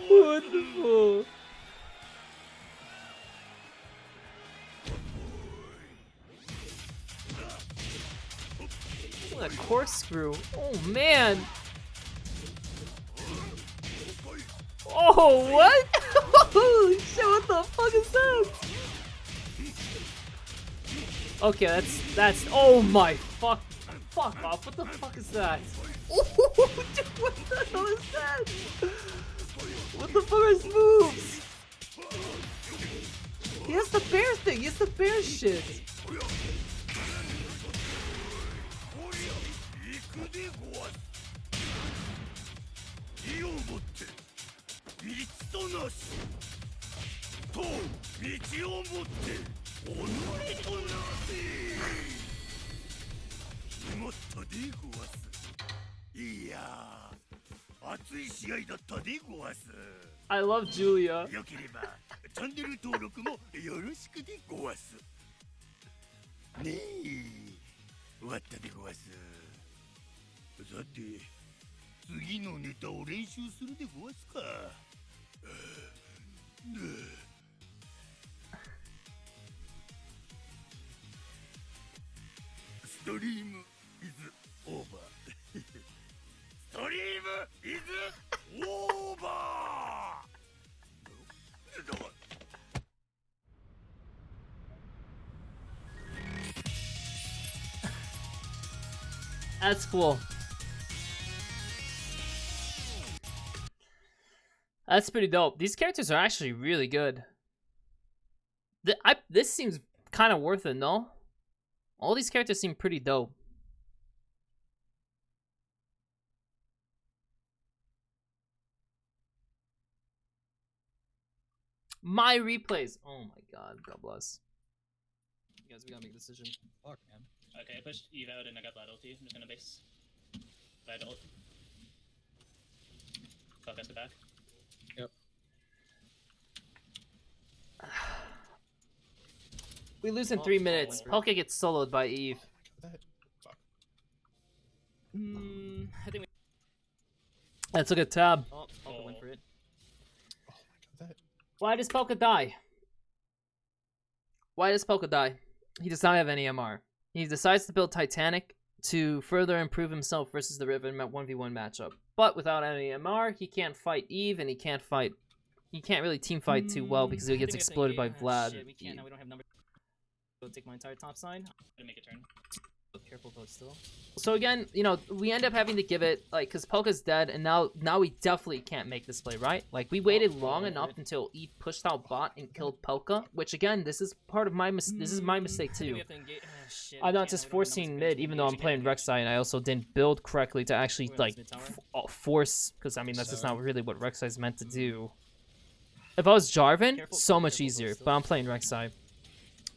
Wonderful. That corkscrew. Oh man. Oh what? Holy shit! What the fuck is that? Okay, that's. Oh my fuck! Fuck off! What the fuck is that? Oh, dude, what the hell is that? What the fuck are his moves? He has the bear thing. He has the bear shit. I love Julia. よければチャンネル登録もよろしくでごわす。ねえ、終わったでごわす。さて、次のネタを練習するでごわすか。ストリーム is over ストリーム is over That's cool. That's pretty dope. These characters are actually really good. This seems kind of worth it, no? All these characters seem pretty dope. My replays. Oh my god. God bless. You guys, we gotta make a decision. Fuck, man. Okay, I pushed Eve out and I got Vlad ulti. I'm just gonna base. Vlad ult. Fuck us to back. Yep. We lose in Oh, 3 minutes. oh, Polka gets soloed by Eve. That, fuck. I think we. That's a good tab. Oh, Polka went for it. Oh my god, that. Why does Polka die? Why does Polka die? He does not have any MR. He decides to build Titanic to further improve himself versus the Riven 1v1 matchup. But without any MR, he can't fight Eve and he can't really team fight too well because he I gets think we have to exploded by engage. Vlad. Shit, we can't now. We don't have numbers. Go take my entire top side. Gonna make a turn. Careful, though, still. So again, you know, we end up having to give it, like, because Polka's dead, and now we definitely can't make this play, right? Like, we waited long enough until Eve pushed out bot and killed Polka, which again, this is part of my this is my mistake I think too. we have to engage. I'm Shit, we not can't just now. We don't have forcing numbers mid, to even though I'm engage playing again. Rek'Sai, and I also didn't build correctly to actually, We're in like, this mid tower. force, because, I mean, that's just So- not really what Rek'Sai's meant to do. If I was Jarvan, Careful, so much careful, easier, still. but I'm playing Rek'Sai.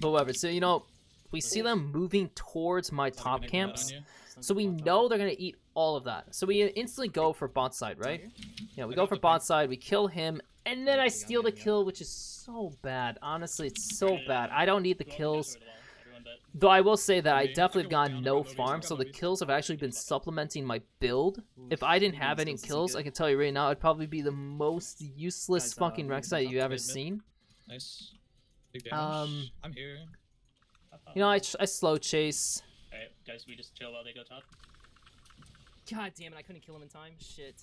But whatever, so, you know, we see them moving towards my Is that top gonna come out camps. on you? So we know they're gonna eat all of that. So we instantly go for bot side, right? Yeah, we I go got for the bot ping. side, we kill him, and then I Yeah, steal the yeah. kill, which is so bad. Honestly, it's so bad. I don't need the Go up and kills. destroy the wall. Everyone bet. Though I will say that I Okay, definitely I have go gotten down, no I got farm, movies, so I the got movies. kills have actually been supplementing my build. If I didn't have any Movies doesn't kills, seem I good. can tell you right now, it'd probably be the most useless Guys, fucking movies Rek'Sai top you ever mid, mid. seen. Nice. Big damage. I'm here. You know, I slow chase. Alright, guys, we just chill while they go top. God damn it! I couldn't kill him in time. Shit.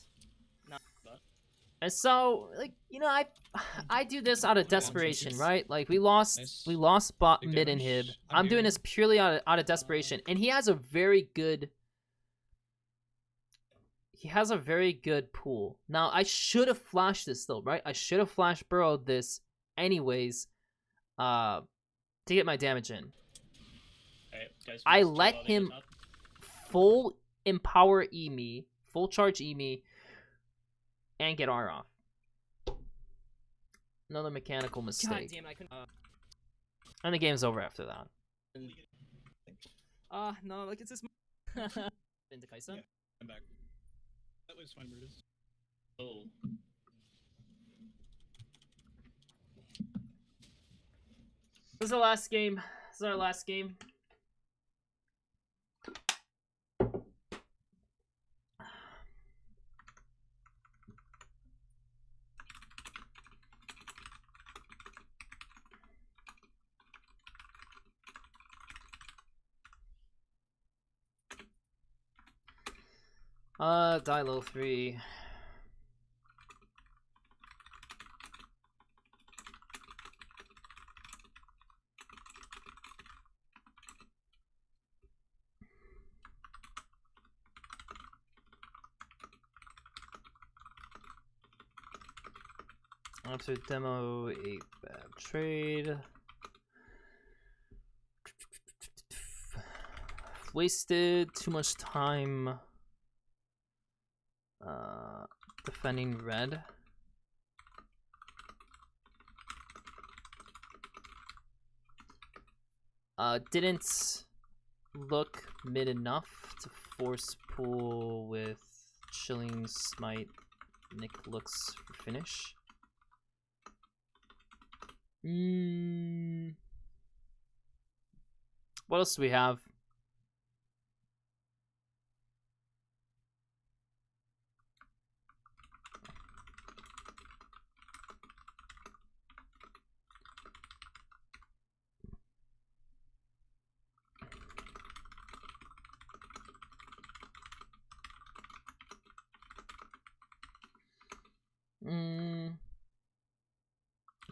And so, like, you know, I do this out of desperation, right? Like, we lost Nice. bot Big mid and damage. hib. I'm I'm doing here. this purely out of desperation, and he has a very good pool. Now, I should have flashed this though, right? I should have flash burrowed this anyways, to get my damage in. Alright, guys, we I just chill let while they go him top. full empower me, full charge me, and get R off. Another mechanical God mistake. damn it! I couldn't. And the game's over after that. No, like it's just. Into Kaisa. Yeah. I'm back. That was fine, Brutus. Oh. This is the last game. This is our last game. Dilo 3. After demo, 8 bad trade. Wasted too much time defending red. Didn't look mid enough to force pull with Chilling Smite. Nick looks for finish. What else do we have?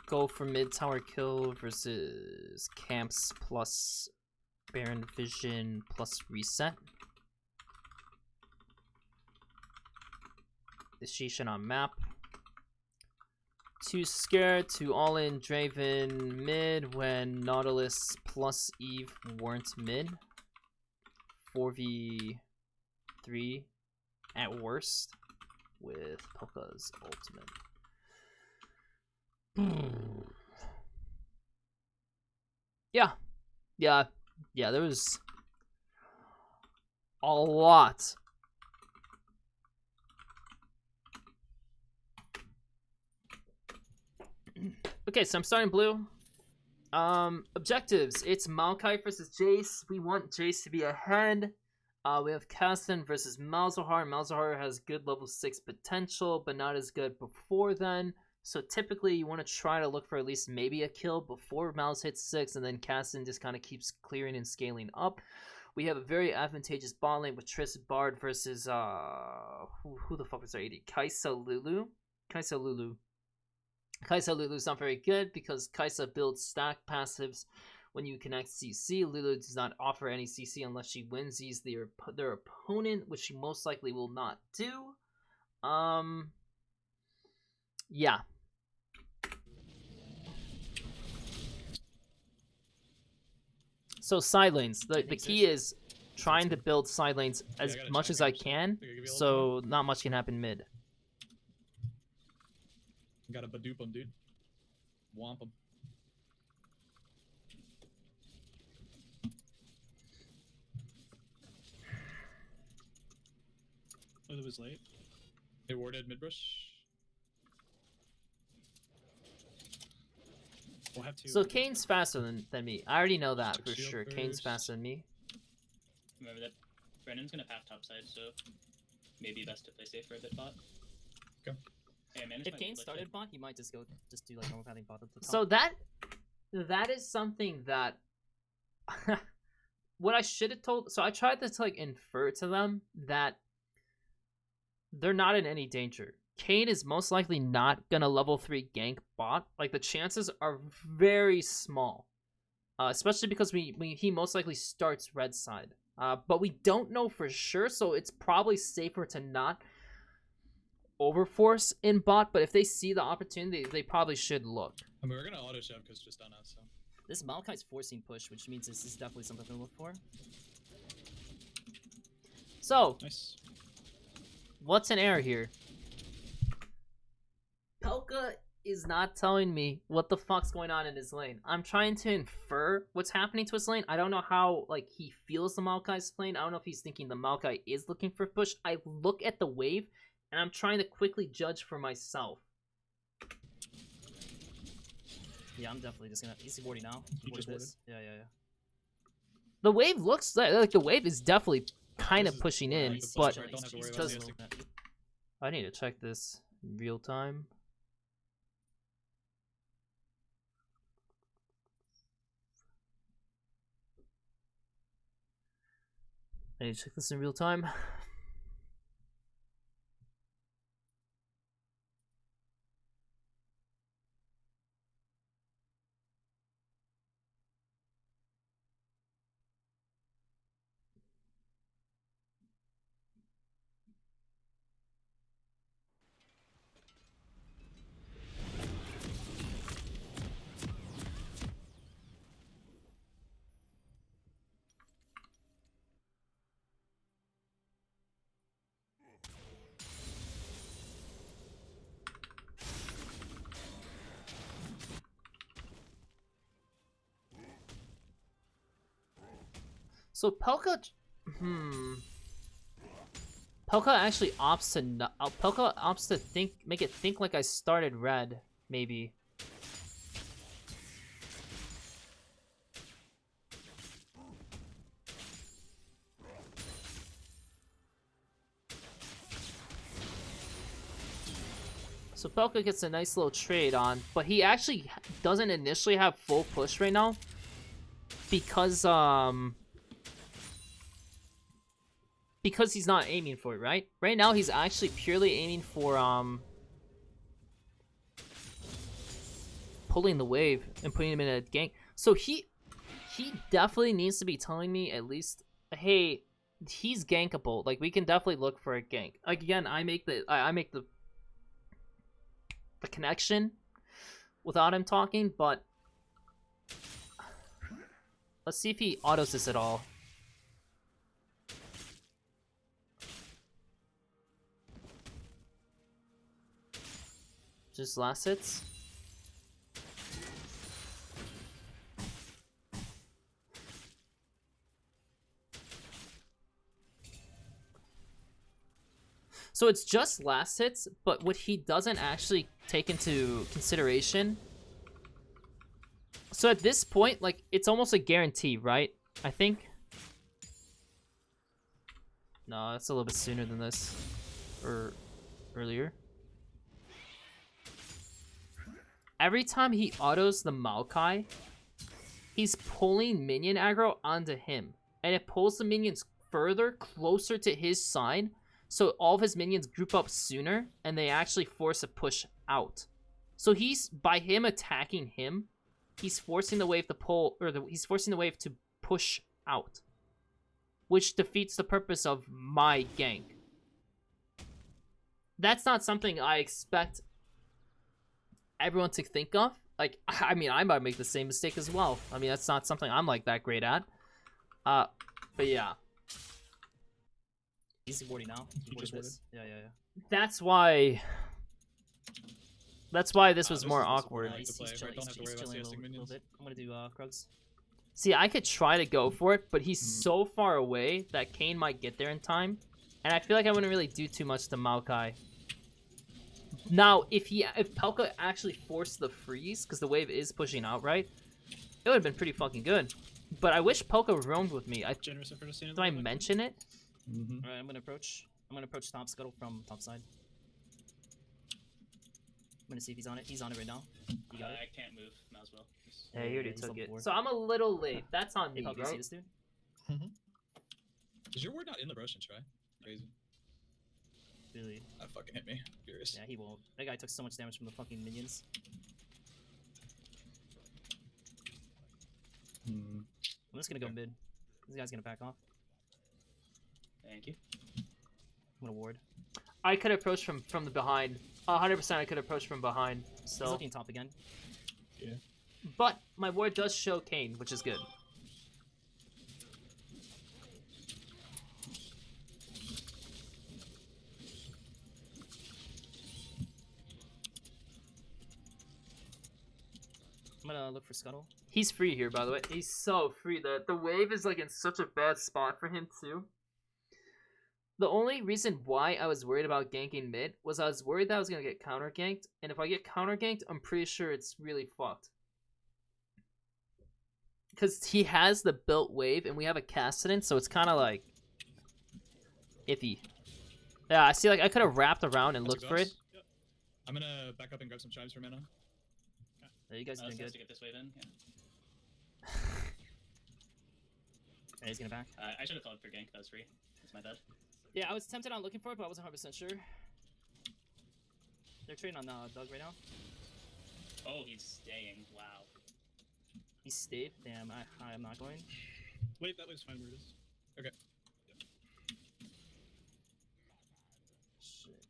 Go for mid tower kill versus camps plus Baron Vision plus reset. The Shishan on map. Too scared to all in Draven mid when Nautilus plus Eve weren't mid. 4v3 at worst with Puka's ultimate. Yeah, there was a lot. Okay, so I'm starting blue. Objectives. It's Maokai versus Jace. We want Jace to be ahead. We have Kasten versus Malzahar. Malzahar has good level 6 potential, but not as good before then. So typically you want to try to look for at least maybe a kill before Malz hits 6, and then Kasten just kind of keeps clearing and scaling up. We have a very advantageous bot lane with Triss Bard versus who the fuck was our AD? Kai'Sa Lulu. Kai'Sa Lulu's not very good because Kai'Sa builds stack passives when you connect CC. Lulu does not offer any CC unless she wins their opponent, which she most likely will not do. Yeah. So side lanes. The key is trying to build side lanes as much as I can, so not much can happen mid. Gotta badoop him, dude. Womp him. Oh, it was late. They warded mid brush. We'll have to. So Kane's faster than me. I already know that Check for shield sure. Kane's first. faster than me. Remember that Brennan's gonna path topside, so maybe best to play safe for a bit bot. Okay. Hey, man, If Kane started bot, he might just do like normal pathing bot at the top. So that is something that what I should have told. So I tried to like infer to them that they're not in any danger. Kane is most likely not gonna level 3 gank bot. Like the chances are very small, especially because he most likely starts red side. But we don't know for sure, so it's probably safer to not overforce in bot. But if they see the opportunity, they probably should look. I mean, we're gonna auto shove because just on us. So. This Maokai's forcing push, which means this is definitely something to look for. So Nice. what's an error here? Pelka is not telling me what the fuck's going on in his lane. I'm trying to infer what's happening to his lane. I don't know how like he feels the Maokai's playing. I don't know if he's thinking the Maokai is looking for push. I look at the wave and I'm trying to quickly judge for myself. Yeah, I'm definitely just gonna. He's warding now. He Warded just warded? this. Yeah. The wave looks like the wave is definitely kind This of is pushing where I in, need to push but right, don't have to worry He's about does- the just- I need to check this in real time. I need to check this in real time. So Pelka, Pelka actually opts to Pelka opts to make it think like I started red, maybe. So Pelka gets a nice little trade on, but he actually doesn't initially have full push right now because he's not aiming for it, right? Right now he's actually purely aiming for pulling the wave and putting him in a gank. So he definitely needs to be telling me at least, hey, he's gankable. Like we can definitely look for a gank. Like again, I make the connection without him talking, but let's see if he autos this at all. Just last hits. So it's just last hits, but what he doesn't actually take into consideration. So at this point, like, it's almost a guarantee, right? I think. No, it's a little bit sooner than this. Or earlier. Every time he autos the Maokai, he's pulling minion aggro onto him. And it pulls the minions further, closer to his side. So all of his minions group up sooner, and they actually force a push out. So by him attacking him, he's forcing the wave to pull, or he's forcing the wave to push out, which defeats the purpose of my gank. That's not something I expect everyone to think of. Like, I mean, I might make the same mistake as well. I mean, that's not something I'm like that great at. But yeah. He's warding now. He just warded. Yeah. That's why this was this more is awkward. like to play, right? Don't have to worry about chilling a CSing little minions. bit. I'm gonna do Krugs. See, I could try to go for it, but he's so far away that Kayn might get there in time. And I feel like I wouldn't really do too much to Maokai. Now, if Pelka actually forced the freeze, because the wave is pushing out, right? It would have been pretty fucking good. But I wish Pelka roamed with me. Generous effort to stand in Did I the middle. mention it? Mm-hmm. Alright, I'm gonna approach top scuttle from top side. I'm gonna see if he's on it. He's on it right now. You got it. I can't move. Might as well. Yeah, you already he's took level it. 4. So I'm a little late. That's on Hey, me, Pop, you see right? this dude? Is your ward not in the Roshan try? Crazy. Really? That fucking hit me. Furious. Yeah, he won't. That guy took so much damage from the fucking minions. I'm just gonna go mid. This guy's gonna back off. Thank you. I'm gonna ward. I could approach from the behind. 100% I could approach from behind. He's So, looking top again. but my ward does show Kayn, which is good. I'm gonna look for scuttle. He's free here, by the way. He's so free. The wave is like in such a bad spot for him too. The only reason why I was worried about ganking mid was I was worried that I was gonna get counter ganked, and if I get counter ganked, I'm pretty sure it's really fucked. Because he has the built wave, and we have a Kassadin, so it's kind of like iffy. Yeah, I see. Like I could have wrapped around and That's looked for it. exhaust. Yep. I'm gonna back up and grab some chimes for mana. Yeah, you guys are doing Supposed good. to get this wave in. Yeah. Yeah, he's gonna back. I should have called for gank. That was free. That's my bad. Yeah, I was tempted on looking for it, but I wasn't 100% sure. They're trading on Doug right now. Oh, he's staying. Wow. He stayed. Damn, I'm not going. Wait, that was fine where it is. Shit.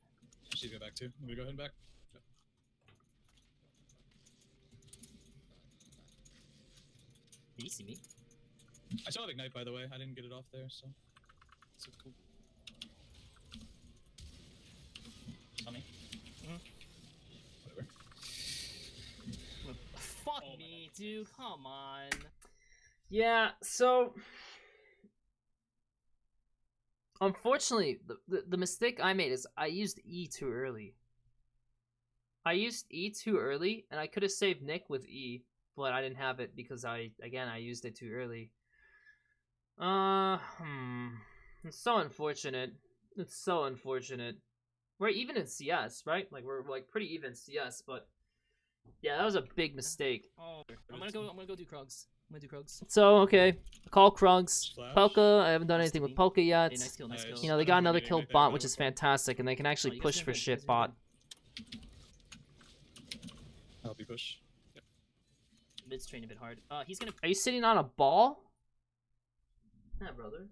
She's go back too. I'm gonna go ahead and back. Did you see me? I saw Ignite, by the way. I didn't get it off there, so. So cool. Saw me. Whatever. Fuck Oh my me, dude. Come on. Yeah, so Unfortunately, the mistake I made is I used E too early. I used E too early, and I could have saved Nick with E, but I didn't have it because I used it too early. It's so unfortunate. It's so unfortunate. We're even in CS, right? Like we're like pretty even CS, but yeah, that was a big mistake. Oh, I'm gonna go do Krugs. I'm gonna do Krugs. So okay, call Krugs. Flash. Polka. I haven't done anything with Polka yet. Hey, nice kill, nice kill. Nice. You know, they I got don't another think kill anything bot, there, which but- is fantastic, and they can actually Oh, you guys push doing for good, shit you guys bot. doing I'll be push. good. Mid's training a bit hard. He's gonna. Are you sitting on a ball? Yeah, brother.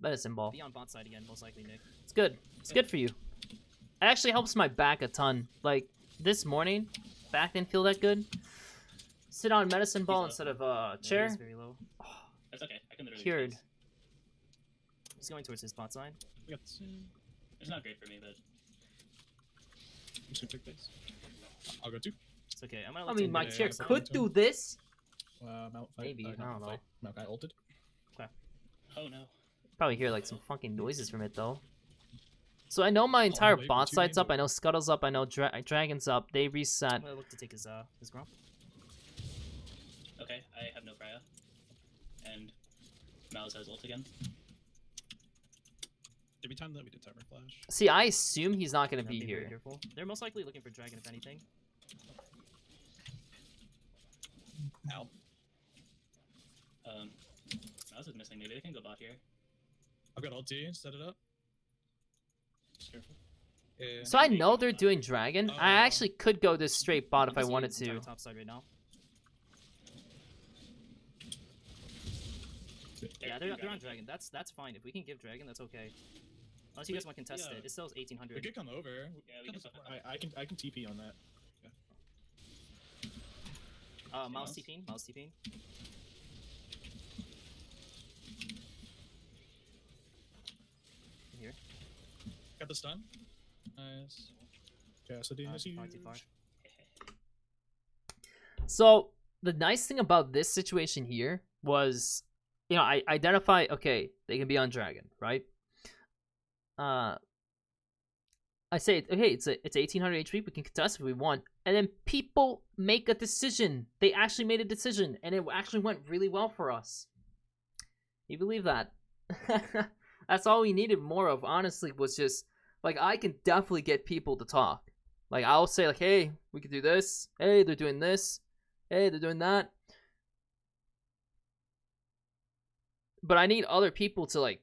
Medicine ball. Be on bot side again, most likely, Nick. It's good. It's good for you. It actually helps my back a ton. Like this morning, back didn't feel that good. Sit on medicine ball instead of Yeah, chair. he's very low. That's okay. I can literally. Cured. chase. He's going towards his bot side. We got this. It's not great for me, but I'm just gonna take this. I'll go 2. It's okay. I'm gonna. I let mean, Tim my do it. chair yeah, could do this. Mount fight. Maybe, not I don't Mount know. fight. Mount guy ulted. oh no. Probably hear like some fucking noises from it though. So I know my entire wait for bot 2 side's games up. or- I know Scuttle's up. I know Dragon's up. They reset. I'm gonna look to take his grump. Okay, I have no cryo. And Mouse has ult again. Every time that we did timer flash. See, I assume he's not gonna Gotta be very here. careful. They're most likely looking for Dragon, if anything. Ow. Mouse is missing. Maybe they can go bot here. I've got ulti. Set it up. Just careful. Yeah. So I know they're doing Dragon. I Oh. actually could go this straight bot if I I'm just wanted seeing his entire to. Top side right now. There, Yeah, they're Dragon. on Dragon. That's fine. If we can give Dragon, that's okay. Unless you guys want to contest yeah. it. It still is We 1800. could come over. Yeah, we can. I can TP on that. Mouse Mouse? TPing. Mouse TPing. Here. Got the stun. Nice. Cassidy is Too far, too far. huge. So the nice thing about this situation here was, you know, I identify, okay, they can be on Dragon, right? I say, okay, it's 1800 HP, we can contest if we want, and then people make a decision. They actually made a decision, and it actually went really well for us. You believe that? That's all we needed more of, honestly, was just, like, I can definitely get people to talk. Like, I'll say, like, hey, we could do this. Hey, they're doing this. Hey, they're doing that. But I need other people to, like,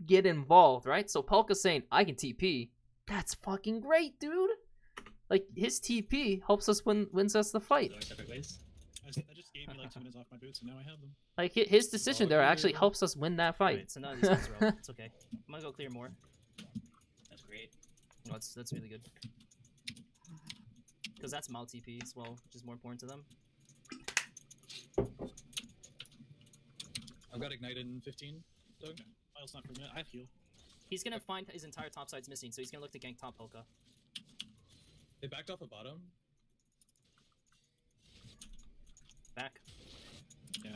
get involved, right? So Polka's saying, I can TP. That's fucking great, dude. Like, his TP helps us wins us the fight. Go our separate ways. I just gave me like 2 minutes off my boots, and now I have them. Like, his decision Oh, there yeah. actually helps us win that fight. Right, so none of these guys are out. It's okay. I'm gonna go clear more. That's great. Oh, that's really good. Because that's Mal TP as well, which is more important to them. I've got ignited in 15. Doug. Miles not for a minute. I have heal. He's gonna find his entire top side's missing, so he's gonna look to gank top Polka. They backed off the bottom. Back. Yeah.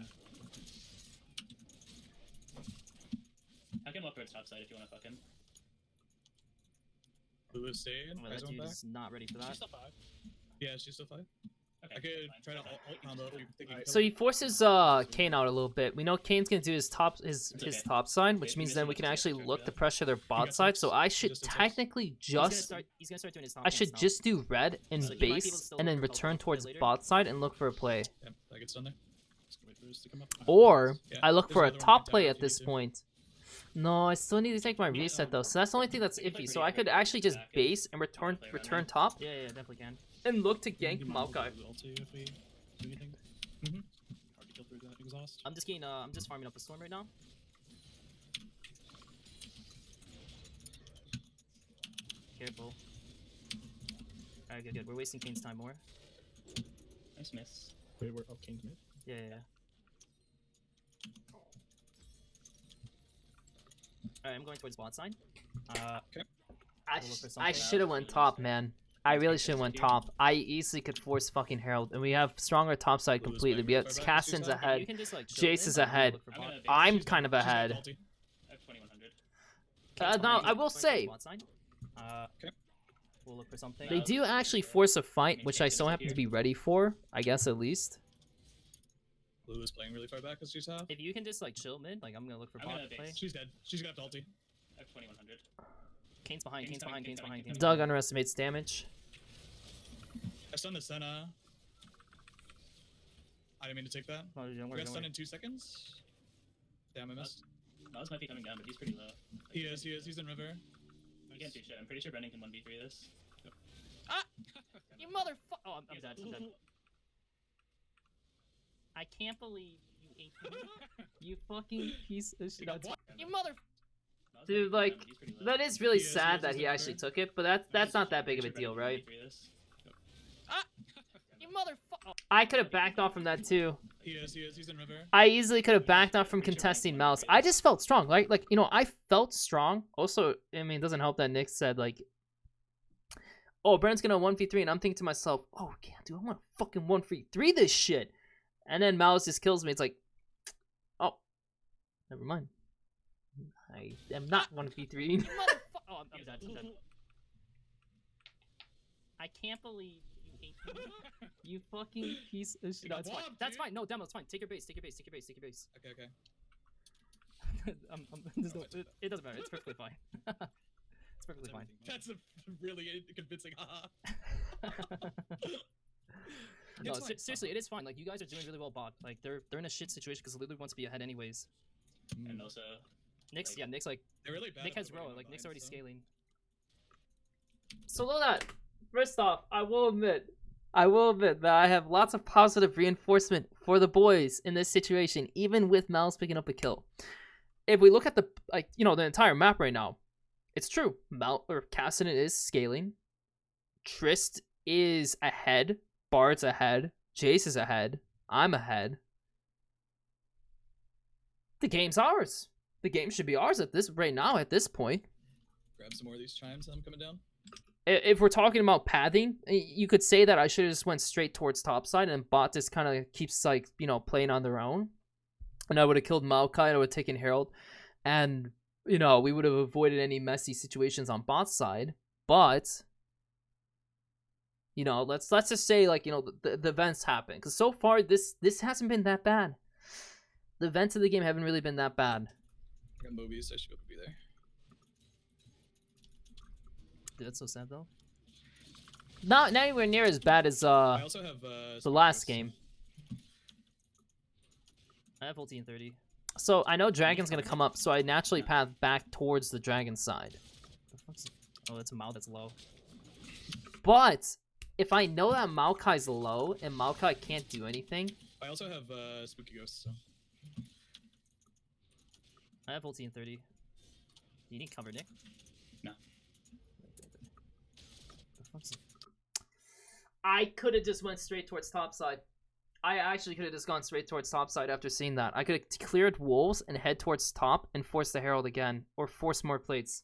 I can walk towards top side if you want to fuck him. Blue is staying. Well, Eyes that on dude back. is not ready for that. She's still 5. Yeah, she's still 5. Okay. I could fine. try to ult combo if you think you can So he forces Kane out a little bit. We know Kane's gonna do his top okay. top side, which Wait, means we then missed we can one. actually Okay, look yeah. to pressure their bot got side. So tips. I should Just the tips. technically He's gonna just start doing his top I should ganks now. just do red and So he might be able to base still and then look for return Polka towards later. bot side and look for a play. Yeah, that gets done there. Just gonna wait for this to come up. Or Yeah, I look there's for a another one top right play down at if you this need to. point. No, I still need to take my Yeah, reset though, so that's the only thing that's we can play iffy. pretty So I could aggressive actually just back and base and play around return that. top Yeah, definitely can. and look to You can gank do Miles Maokai. as well too if we do anything. Mhm. Hard to kill through that exhaust. I'm just getting I'm just farming up a storm right now. Careful. Alright, good. We're wasting Kane's time more. Nice miss. Wait, we're Kane's mid. Yeah. Alright, I'm going towards bot side. I, We'll look for I something should have went top, man. I really should have went top. I easily could force fucking Herald, and we have stronger top side Lose completely. by We have far back, Caston's Suicide. You ahead. can just like chill Jace mid, is and we'll ahead. look for I'm bot. gonna base. I'm She's- kind of she's got ahead. ulti. I have 2100. Kane's No, behind I you, will going towards say, bot side. We'll look for something. they do actually force a fight, which I so happen to be ready for, I guess at least. Blue is playing really far back as she's half. If you can just like chill mid, like I'm gonna look for I'm bot gonna play. base. She's dead. She's gonna have to ulti. I have 2100. Kane's behind, Kane's behind, Kane's behind, Kane's Doug underestimates damage. I stunned the Senna. I didn't mean to take that. behind. Oh, don't We worry, got don't stunned worry. in 2 seconds. Damn, I missed. Mouse might be coming down, but he's pretty low. He is. He's in river. He can't do shit. I'm pretty sure Brennan can 1v3 this. You motherfucker! Oh, I'm dead, I'm dead. I can't believe you ate me. You fucking piece of He shit. got one. You mother. Mouse Dude, might be like, coming down, but he's pretty low. that is really He is, sad he that is he in actually river. took it, but that's not that big of a Pretty deal, sure right? Brennan can 1v3 this. You motherfucker! I could have backed off from that too. He is. He's in river. I easily could have backed off from contesting Mouse. I just felt strong. Like you know, I felt strong. Also, I mean, it doesn't help that Nick said like, "Oh, Brent's gonna 1v3," and I'm thinking to myself, "Oh, yeah, dude, I want to fucking 1v3 this shit." And then Mouse just kills me. It's like, oh, never mind. I am not 1v3. You motherfucker! Oh, I'm dead, I'm dead. I can't believe you ate me. You fucking piece of shit. got That's fine. Bob, That's dude. fine. No, demo, it's fine. Take your base. Take your base. Take your base. Take your base. Okay. There's no, it doesn't matter. It's perfectly fine. It's perfectly fine. That's a really convincing haha. No, It's fine. seriously, it is fine. Like you guys are doing really well, bot. Like they're in a shit situation because Lulu wants to be ahead anyways. And also, Nick's Like- yeah, Nick's like They're really bad. Nick at has avoiding Roa. the Like Nick's vines, already so. scaling. So Lola, first off, I will admit that I have lots of positive reinforcement for the boys in this situation, even with Mal's picking up a kill. If we look at the the entire map right now, it's true. Cassidy is scaling. Trist is ahead. Bard's ahead. Jace is ahead. I'm ahead. The game's ours. The game should be ours at this point. Grab some more of these chimes. I'm coming down. If we're talking about pathing, you could say that I should have just went straight towards topside and bot just kind of keeps playing on their own. And I would have killed Maokai and I would have taken Herald. And, we would have avoided any messy situations on bot side. But, let's just say, the events happen. Because so far, this hasn't been that bad. The events of the game haven't really been that bad. I got Mobius. I should be able to be there. Dude, that's so sad though. Not anywhere near as bad as I also have the last game. I have ulti in 30. So I know Dragon's gonna come up, so I naturally path back towards the Dragon side. The fuck's... Oh, that's a Mao that's low. But if I know that Maokai's low and Maokai can't do anything, I also have Spooky Ghosts. So. I have ulti in 30. You need cover, Nick. No. The fuck's... I could have just went straight towards topside. I actually could have just gone straight towards topside after seeing that. I could have cleared wolves and head towards top and force the Herald again, or force more plates.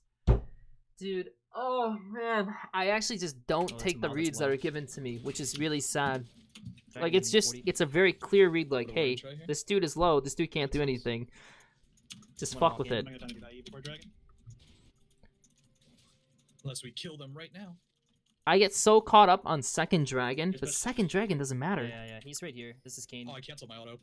Dude, oh man, I actually just don't that's take the Mao, that's reads that low. are given to me, which is really sad. Like Dragon it's just 40. it's a very clear read. Like, Little hey, orange right here. this dude is low. This dude can't do anything. Just One fuck walk with in. it. I'm not gonna get that E before Dragon. Unless we kill them right now. I get so caught up on second dragon, Just but put- second dragon doesn't matter. Yeah, he's right here. This is Kane. Oh, I canceled my auto.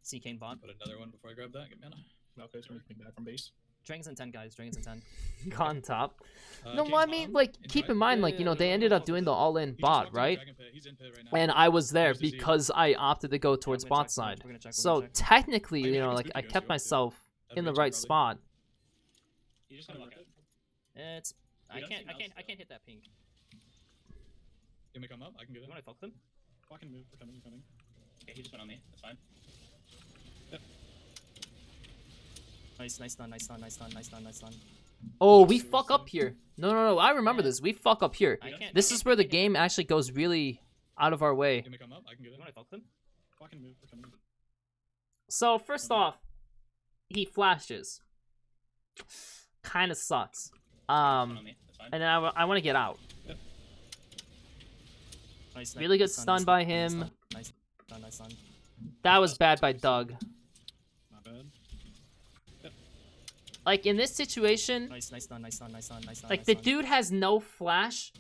See Kane bot. Put another one before I grab that. Get mana. Malko's gonna be back from base. Dragons in 10, guys. Dragons in 10. On top. No, King well, I mean, Tom, like, in keep drive. in mind, like, Yeah, they yeah, ended yeah, up doing the all-in He just bot, walked in the right? Dragon Pit. He's in pit right now. And I was there Where's the Z? because I opted to go towards we're bot gonna check, side. we're gonna check, we're So gonna check. technically, I mean, I can like, speak I to you kept if you want to. myself That'd in be the too right probably. spot. you just gotta walk out. It's... I don't can't, see I Mouse, can't, I though. can't hit that pink. You want me to come up? I can get You it. wanna fuck them? Fucking move. We're coming. We're coming. Okay, he just went on me. That's fine. Nice, nice stun, nice stun, nice stun, nice stun, nice stun. Oh, we fuck up here. No, I remember this. We fuck up here. I can't... This I is can't- where I the can't- game actually goes really out of our way. You want me to come up? I can get You it. wanna fuck them? Fucking move. We're coming. So, first off, he flashes. Kind of sucks. One on me. That's fine. And then I want to get out. Nice, Really good nice stun by nice him. stun, nice stun, nice stun. That was bad by Doug. Not bad. Like in this situation, Nice stun, nice stun, nice stun, nice stun. like nice the stun. dude has no flash.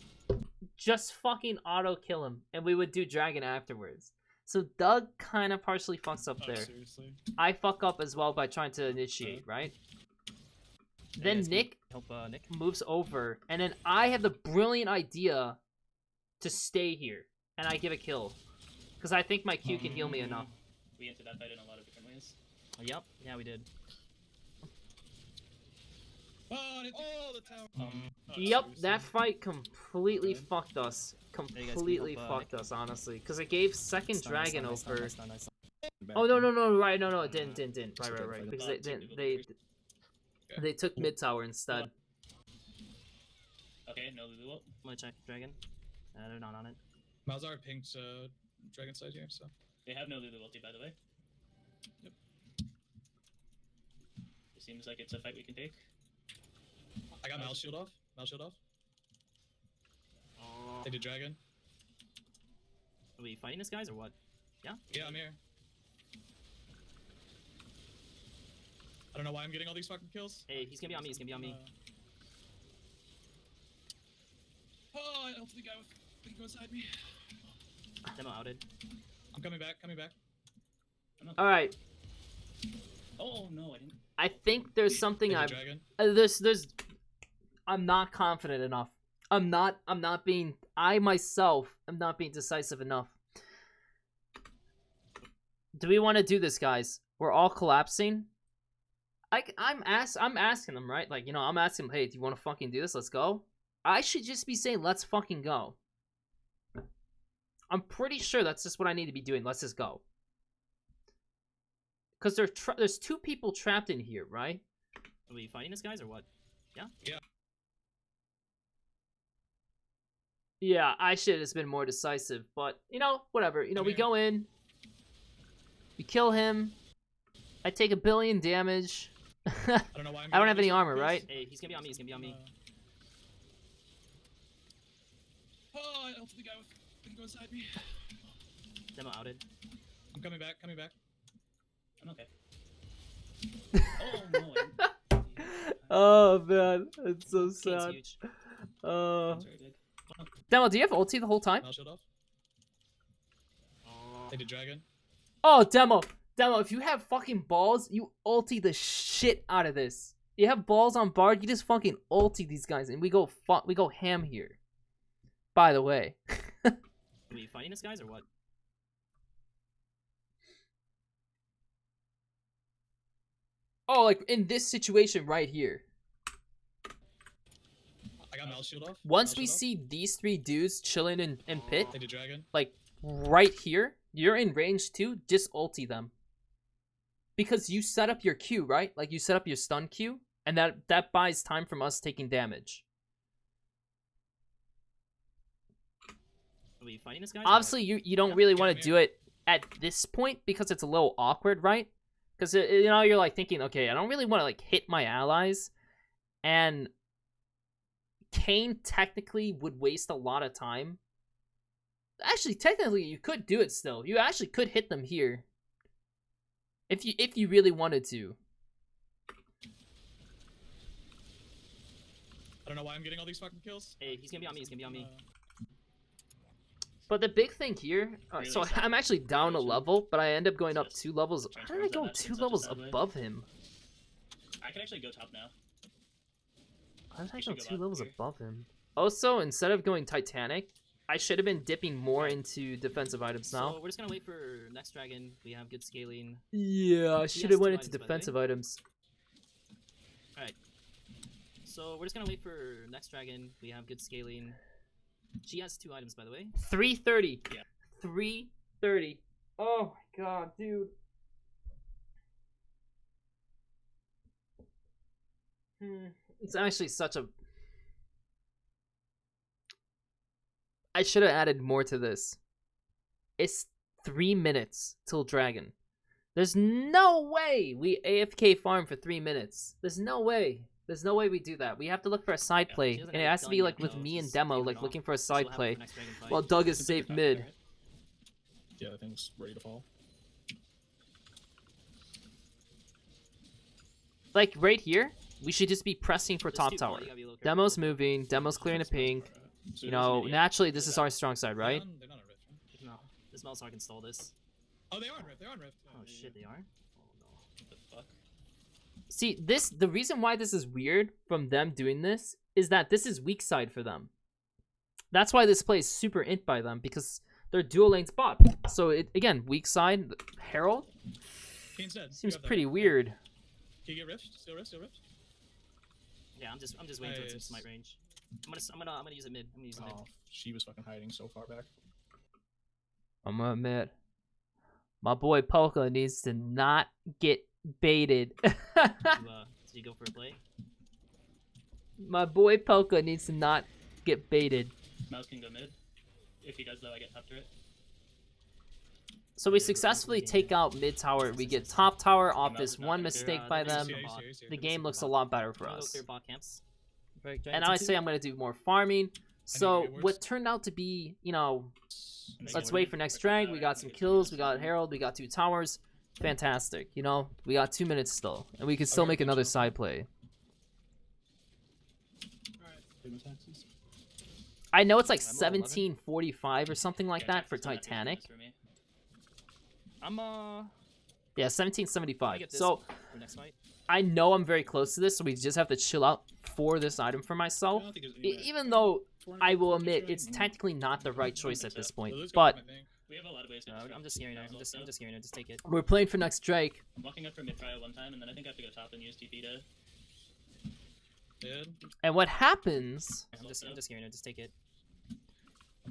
Just fucking auto kill him, and we would do dragon afterwards. So Doug kind of partially fucks up Oh, there. seriously? I fuck up as well by trying to initiate, right? Then guys, can Nick help Nick. moves over, and then I have the brilliant idea to stay here, and I give a kill. Because I think my Q can heal me enough. We entered that fight in a lot of different ways. Yep, yeah, we did. Oh, the tower. Oh, Yep, seriously? that fight completely Okay. fucked us. guys can Completely help, fucked us, honestly. Because it gave second Stun, nice dragon stun, nice stun, over. nice stun, nice stun. Oh, no, right, no, it didn't. Right. Because Okay. they took mid tower instead. Okay, no Lulu ult. I'm gonna check dragon. They're not on it. Malzahar pinked dragon side here, so. They have no Lulu ulti, by the way. Yep. It seems like it's a fight we can take. I got Mal shield off. Mal shield off. They did dragon. Are we fighting this guys or what? Yeah, I'm here. I don't know why I'm getting all these fucking kills. Hey, he's gonna be on me. He's gonna be on me. Oh, I ulted the guy with. He can go inside me. Demo outed. I'm coming back. All right, Oh no, I didn't. I think there's something They did I'm. dragon. There's. I'm not confident enough. I'm not being. I myself am not being decisive enough. Do we want to do this, guys? We're all collapsing. I'm asking them, right? Like, I'm asking them, hey, do you want to fucking do this? Let's go. I should just be saying, let's fucking go. I'm pretty sure that's just what I need to be doing. Let's just go. Because there's two people trapped in here, right? Are we fighting this guys or what? Yeah, I should have just been more decisive, but whatever. We here. go in, we kill him. I take 1 billion damage. I don't know why I'm I don't getting have all any these armor, fucking right? kills. Hey, he's gonna be on me. He's gonna be on me. Oh, I ulted the guy with. He can go inside me. Demo outed. I'm coming back. I'm okay. Oh no, I didn't. Oh man, it's so Kane's sad. huge. That's very big. Demo, do you have ulti the whole time? Mal shield off. They did dragon. Oh, Demo, if you have fucking balls, you ulti the shit out of this. You have balls on Bard, you just fucking ulti these guys, and we go ham here. By the way. Are we fighting this guys or what? Oh, like in this situation right here. I got Mal shield off. Once Mal we shield off. see these three dudes chilling in pit, They did dragon. like right here, you're in range too, just ulti them. Because you set up your Q, right? Like you set up your stun Q, and that buys time from us taking damage. Are we fighting this guys? or what? Obviously, you don't really want yeah. to do it at this point because it's a little awkward, right? Because you're like thinking, okay, I don't really want to like hit my allies, and Kane technically would waste a lot of time. Actually, technically, you could do it still. You actually could hit them here, if you really wanted to. I don't know why I'm getting all these fucking kills. Hey, he's gonna be on me. He's gonna be on me. But the big thing here, Really so sad I'm actually down a situation. level, but I end up going up 2 levels. How did I Transforms go that 2 in such a levels sad way. above him? I can actually go top now. How did I You go should go 2 back levels here. above him? Also, instead of going Titanic, I should have been dipping more into defensive items now. So we're just gonna wait for next dragon. We have good scaling. Yeah, I has should have 2 went into items, by the way. defensive items. So we're just gonna wait for next dragon. We have good scaling. She has 2 items, by the way. 330. Yeah. 330. Oh my god, dude. It's actually such a... I should have added more to this. It's 3 minutes till dragon. There's no way we AFK farm for 3 minutes. There's no way. There's no way we do that. We have to look for a side Yeah, play, she doesn't and it have has to gun be yet, like with no, me and she's Demo, saving like it looking off. for a She'll side have it play, for next Dragon fight. while Doug is It's a safe good mid. right? Yeah, I think it's ready to fall. Like right here, we should just be pressing for Just top keep tower. going, you gotta be a little careful. Demo's moving. Demo's clearing a pink. So You it is know, immediate. naturally this is our strong side, right? They're not on Rift, right? No, this Malzahar can stall this. Oh, they are on Rift. They're on Rift. Oh shit, they are? Oh no. What the fuck? See, the reason why this is weird from them doing this is that this is weak side for them. That's why this play is super int by them, because they're dual lane spot. So it again, weak side, Herald Kane's dead. You seems have that. pretty weird. Can you get Rift? Steal Rift? Steal Rift? Yeah, I'm just waiting till it's in Nice. smite range. I'm gonna use it mid. I'm gonna use it mid. Oh, she was fucking hiding so far back. I'm gonna admit, my boy Polka needs to not get baited. Did you go for a play? My boy Polka needs to not get baited. Mouse can go mid. If he does though, I get top turret. So we successfully take out mid tower. We get top tower off this one mistake by them. The game looks a lot better for I'm gonna go us. clear bot camps. And I say I'm gonna do more farming. So it works. what turned out to be, you know, And they let's go wait in, for next break drag. tower, We got and some get kills. some We got Herald. We got 2 towers. Fantastic. You know, we got 2 minutes still, and we can still Okay, make good another job. side play. Famous taxes. I know it's like I'm level 11. 1745 or something like Yeah, that Jax for is still not Titanic. famous for me. I'm Yeah, I 1775. get this So for next fight. I know I'm very close to this, so we just have to chill out for this item for I myself. don't think there's any Even though 400 I will points admit right? it's Mm. technically not the right choice at this The point, Lose but got them, I think. We have a lot of ways to No, distract I'm just hearing her. Mouse I'm just also. hearing her. Just take it. we're playing for next Drake. I'm walking up for mid trial one time, and then I think I have to go top and use TP to. Dead. And what happens I'm just hearing her. Just take it.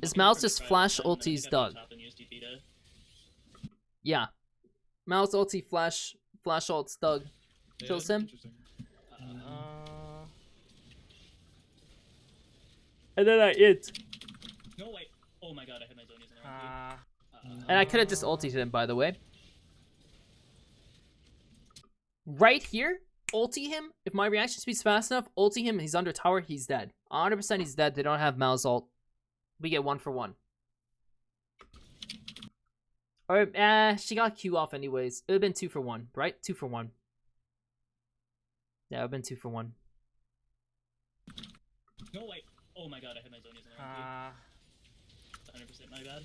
is Walking Mouse up for just mid-trial flash one time, and then I ultis think I have to Doug. go top and use TP to. Yeah. Mouse ulti flash ults Doug. Dead. Kills him. Interesting. And then I it. No wait. Oh my god, I hit my zonies in the wrong Uh, And I could have just ulted him, by the way. Right here, ulti him. If my reaction speed's fast enough, ulti him. He's under tower. He's dead. 100% he's dead. They don't have Mal's ult. We get 1 for 1. Or, she got Q off anyways. It would have been 2 for 1, right? 2 for 1. Yeah, it would have been 2 for 1. No wait. Oh my god, I hit my zonies in the wrong 100% my bad.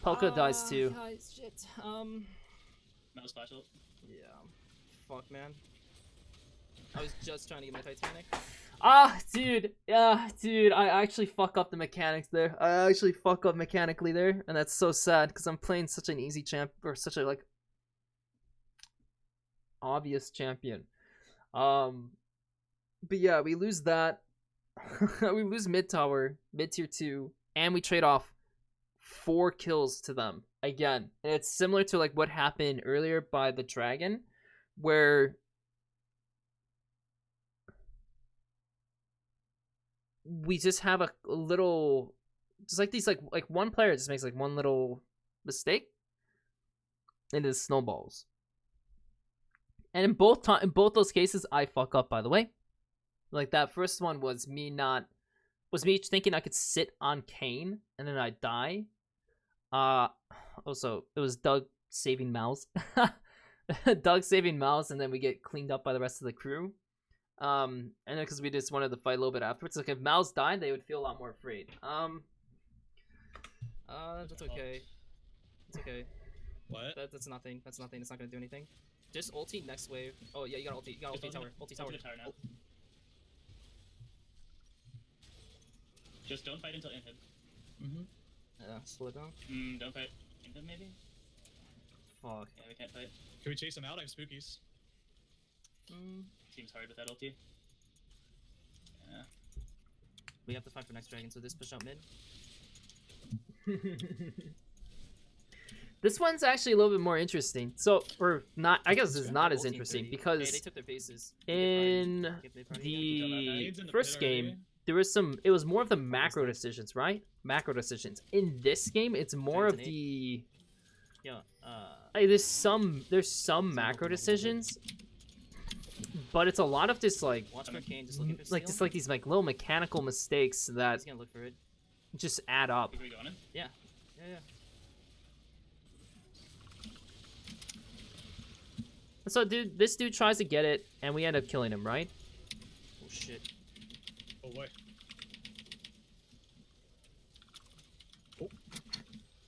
Polka dies too. Guys, shit. Mouse flash ult. Yeah. Fuck, man. I was just trying to get my Titanic. Dude, I actually fuck up the mechanics there. I actually fuck up mechanically there, and that's so sad because I'm playing such an easy champ or such a like obvious champion. But yeah, we lose that. We lose mid tower, mid tier 2, and we trade off 4 kills to them again. And it's similar to like what happened earlier by the dragon, where we just have a little, just like these, like one player just makes like one little mistake, and it snowballs. And in both those cases, I fuck up. By the way, like that first one was me thinking I could sit on Kane and then I die. Also it was Doug saving Mouse. Doug saving Mouse, and then we get cleaned up by the rest of the crew. And then because we just wanted to fight a little bit afterwards. Like if Mouse died, they would feel a lot more afraid. That's okay. It's okay. What? That's nothing. That's nothing. It's not gonna do anything. Just ulti next wave. Oh yeah, you got ulti. You got ulti tower. Ulti tower. Ulti tower now. Just don't fight until inhib. Mm-hmm. Yeah, slow it down. Don't fight inhib maybe? Fuck. Yeah, we can't fight. Can we chase him out? I have spookies. Seems hard with that ulti. Yeah. We have to fight for next dragon, so this push out mid. This one's actually a little bit more interesting. So, or not, I guess it's not as Ulti in interesting 30. because Hey, they took their bases. in Kane's in the the first pit already. game, there was it was more of the macro decisions, right? Macro decisions. In this game, it's more of Anthony. the Yeah. Like, there's some macro decisions, but it's a lot of just like Watch for Kane. Just looking for like steal. just like these like little mechanical mistakes that He's gonna look for it. just add up. Are we going in? Yeah. So dude, this dude tries to get it, and we end up killing him, right? Oh shit. Oh boy.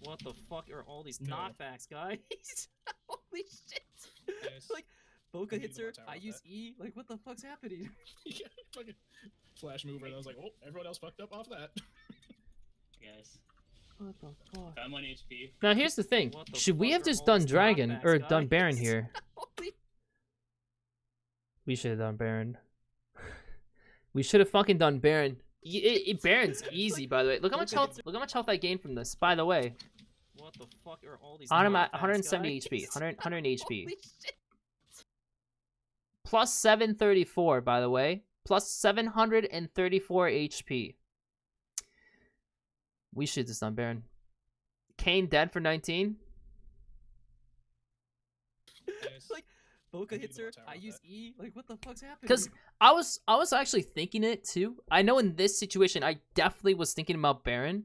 What the fuck are all these No. knockbacks, guys? Holy shit. Nice. Like, Boca I need hits to her, watch out I with use E. Like, what the fuck's happening? Yeah, fucking flash mover, and I was like, oh, everyone else fucked up off that. Guys. What the fuck? I'm 1 HP. Now here's the thing: What the should we fuck have are just all done these Dragon knockbacks, or done Baron guys? here? Holy We should have done Baron. We should have fucking done Baron. Baron's easy, by the way. Look how much health. Look how much health I gained from this. By the way, What the fuck are all these I'm at knockbacks, 170 guys? HP. 100 HP. Holy shit. Plus 734, by the way. Plus 734 HP. We should just done Baron. Kane dead for 19. Nice. Like, Boca I need hits to her, watch out I with use that. E. Like, what the fuck's happening? Because I was actually thinking it too. I know in this situation I definitely was thinking about Baron,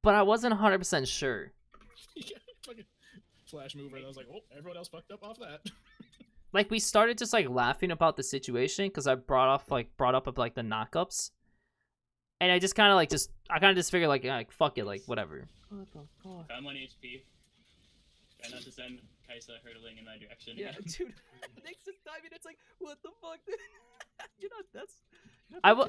but I wasn't 100% sure. Yeah, fucking flash mover, and I was like, oh, everyone else fucked up off that. Like we started just like laughing about the situation because I brought up like the knockups, and I just kind of just figured like fuck it, like whatever. What the fuck? I'm 1 HP. Try not to send Kaisa hurtling in my direction. Yeah, again. dude. Next time, it's like, what the fuck, dude? You're not, that's...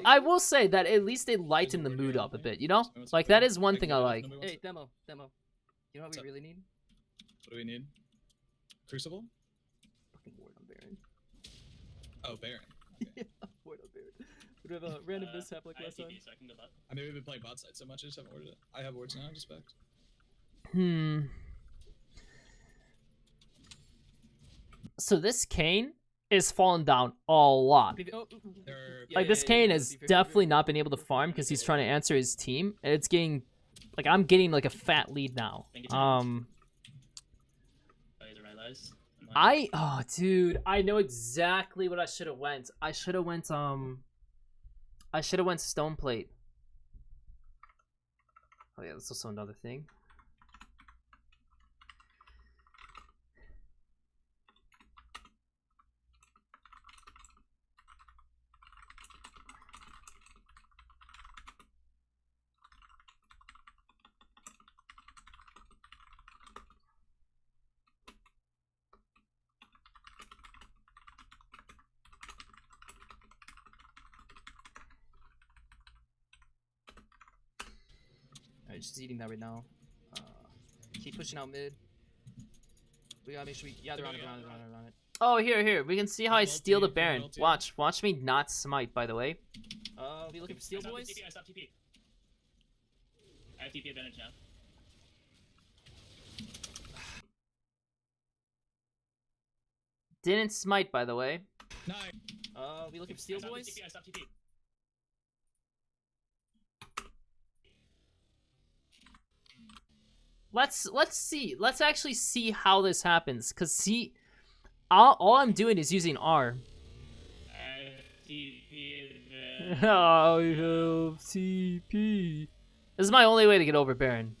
I will say that at least it lightened the mood up a bit, you know? Like that is one thing I like. Hey, demo. You know what What's we up? really need? What do we need? Crucible? Fucking ward on Baron. Oh, Baron. Yeah, ward on Baron. We have a random mishap like I have last time. TP, so I can go bot. I mean, we've been playing bot side so much, I just haven't ordered it. I have wards now, just backed. So this Kane is falling down a lot. Oh, They're- Like this Kane has definitely not been able to farm because he's trying to answer his team, and it's getting like I'm getting like a fat lead now. Thank you, James. Oh, these are my lies. Dude, I know exactly what I should have went. I should have went stone plate. Oh yeah, that's also another thing. Alright, she's eating that right now. Keep pushing out mid. We gotta make sure we... Yeah, they're on it, on it. Oh, here. We can see how I Double steal the team, Baron. double team. Watch me not smite, by the way. We looking for steal, I stopped boys? TP, I stopped TP. I have TP advantage now. Didn't smite, by the way. Nice. We looking for steal, I stopped boys? TP, I stopped TP. Let's see. Let's actually see how this happens. Cause see, all I'm doing is using R. I have TP advantage. I have TP. This is my only way to get over Baron.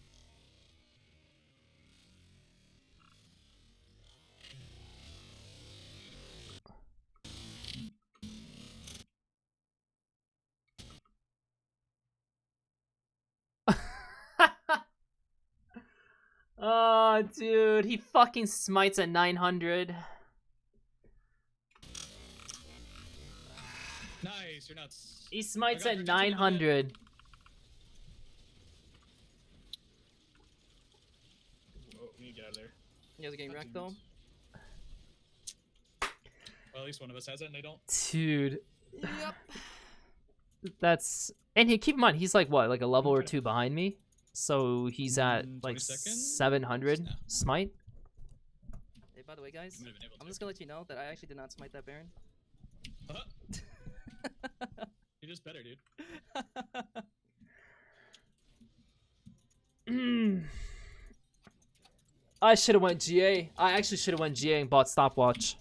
Oh, dude, he fucking smites at 900. Nice, you're nuts. He smites I got at your team in the 900. Oh, we need to get out of there. You guys are getting wrecked, though? Well, at least one of us has it, and they don't. Dude, Yep. that's... And keep in mind, he's like, what, like a level or two behind me? So he's at, 20 like, seconds? 700 No. smite? Hey, by the way, guys, You might have been able I'm to. just gonna let you know that I actually did not smite that Baron. You're just better, dude. I should have went GA. I actually should have went GA and bought stopwatch.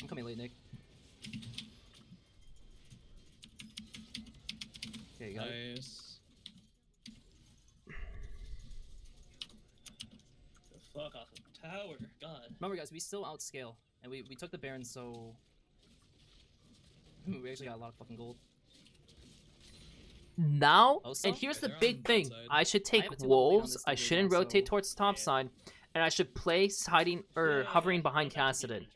I'm coming late, Nick. Okay, got it. Nice. The fuck off of the tower. God. Remember, guys, we still outscale, and we took the Baron, so we actually got a lot of fucking gold. Now, Also? and here's Okay, the they're big on thing. bottom side. I should I take have a 2 level lead on wolves. this I league right shouldn't now, rotate so- towards top Yeah. side, and I should place hiding or hovering behind Kassadin.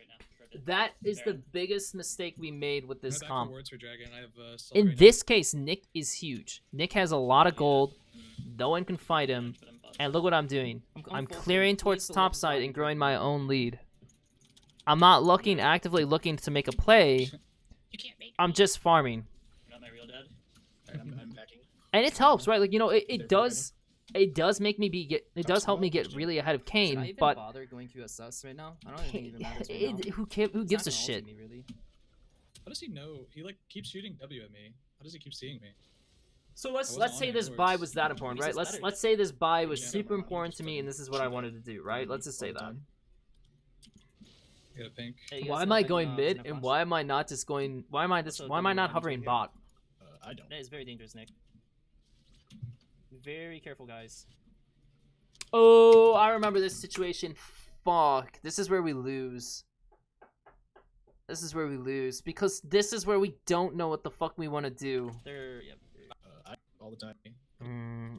That is the biggest mistake we made with this Go back comp. for wards for Dragon. I have silver In right now. this case, Nick is huge. Nick has a lot of gold. No one can fight him. And look what I'm doing. I'm full clearing team. towards Please top don't side let and me growing go. my own lead. I'm not actively looking to make a play. You can't make I'm just farming. You're not my real dad. Alright, I'm backing. And it helps, right? Like, you know, it They're does make me it does help me get really ahead of Should I Kane, even but bother going to assess right now? I don't even think it even matters right now. who It's gives a not gonna shit? ult Me, really. How does he know? He like keeps shooting W at me. How does he keep seeing me? So I let's wasn't say on this it, buy Lords. was that important, He right? says better. Let's say this buy was Yeah. super important to me, and this is what I wanted to do, right? Let's just say All the that. time. Get a pink. Hey, you guys Why know am I if going anyone, mid, doesn't have and flash? why am I not just going? Why am I Also, not don't hovering here. bot? I don't. That is very dangerous, Nick. Very careful, guys. Oh, I remember this situation. Fuck, this is where we lose. This is where we lose because this is where we don't know what the fuck we want to do. They're yep. All the time.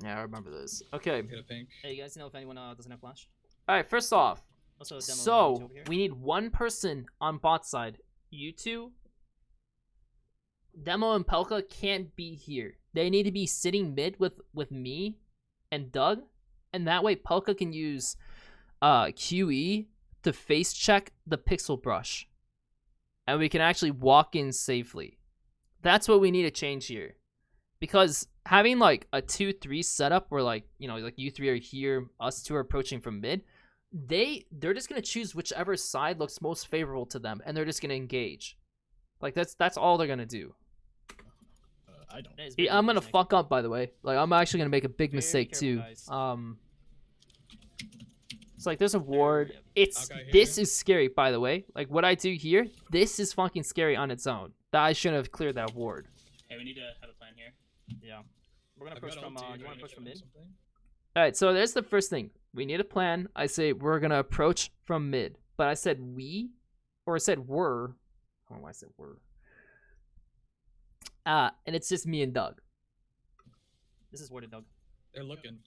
Yeah, I remember this. Okay. Get a pink. Hey, you guys know if anyone doesn't have flash? All right. First off, Also, demo so over here. we need one person on bot side. You two, Demo and Pelka can't be here. They need to be sitting mid with me and Doug, and that way Pelka can use QE to face check the pixel brush, and we can actually walk in safely. That's what we need to change here, because having like a 2-3 setup where like, you know, like you three are here, us two are approaching from mid, they're just gonna choose whichever side looks most favorable to them, and they're just gonna engage. Like that's all they're gonna do. I don't. That is very Yeah, I'm gonna dangerous, Nick. fuck up, by the way. Like I'm actually gonna make a big Very mistake careful, too. guys. It's like there's a ward. Yep. It's Okay, this here. is scary, by the way. Like what I do here, this is fucking scary on its own. That I shouldn't have cleared that ward. Hey, we need to have a plan here. Yeah. We're gonna I've push got from. ulti, You if want I to push need from to mid? do something. All right, so there's the first thing. We need a plan. I say we're gonna approach from mid, but I said we, or I said we're. I don't know why I said we're. And it's just me and Doug. This is warded, Doug. They're looking.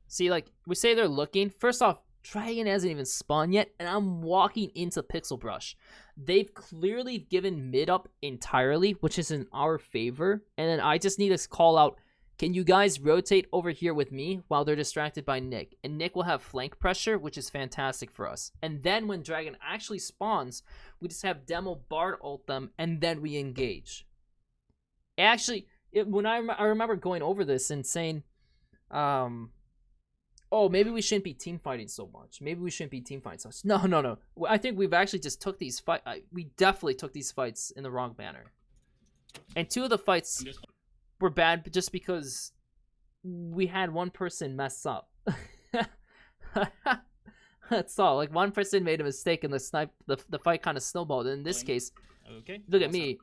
See, like, we say they're looking. First off, Dragon hasn't even spawned yet, and I'm walking into Pixel Brush. They've clearly given mid up entirely, which is in our favor. And then I just need to call out, can you guys rotate over here with me while they're distracted by Nick? And Nick will have flank pressure, which is fantastic for us. And then when Dragon actually spawns, we just have Demo Bard ult them, and then we engage. Actually, when I remember going over this and saying, oh, maybe we shouldn't be team fighting so much. Maybe we shouldn't be team fighting so much. No. I think we've actually just took these we definitely took these fights in the wrong manner. And two of the fights I'm just were bad just because we had one person mess up. That's all. Like one person made a mistake and the fight kind of snowballed. In this case, Okay. look at What's me.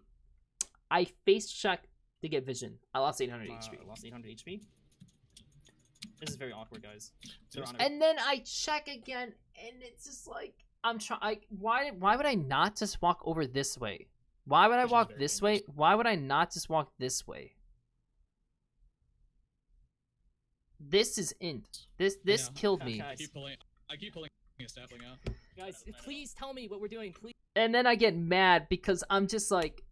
I face checked to get vision. I lost 800 up? HP. Lost 800 HP. This is very awkward, guys. They're on a- And then I check again, and it's just like I'm trying. Why would I not just walk over this way? Why would I Which is walk very this way? Why would I not just walk this way? This is int. This Yeah. killed me. Guys. I keep pulling a sapling out. Guys, please tell me what we're doing, please. And then I get mad because I'm just like,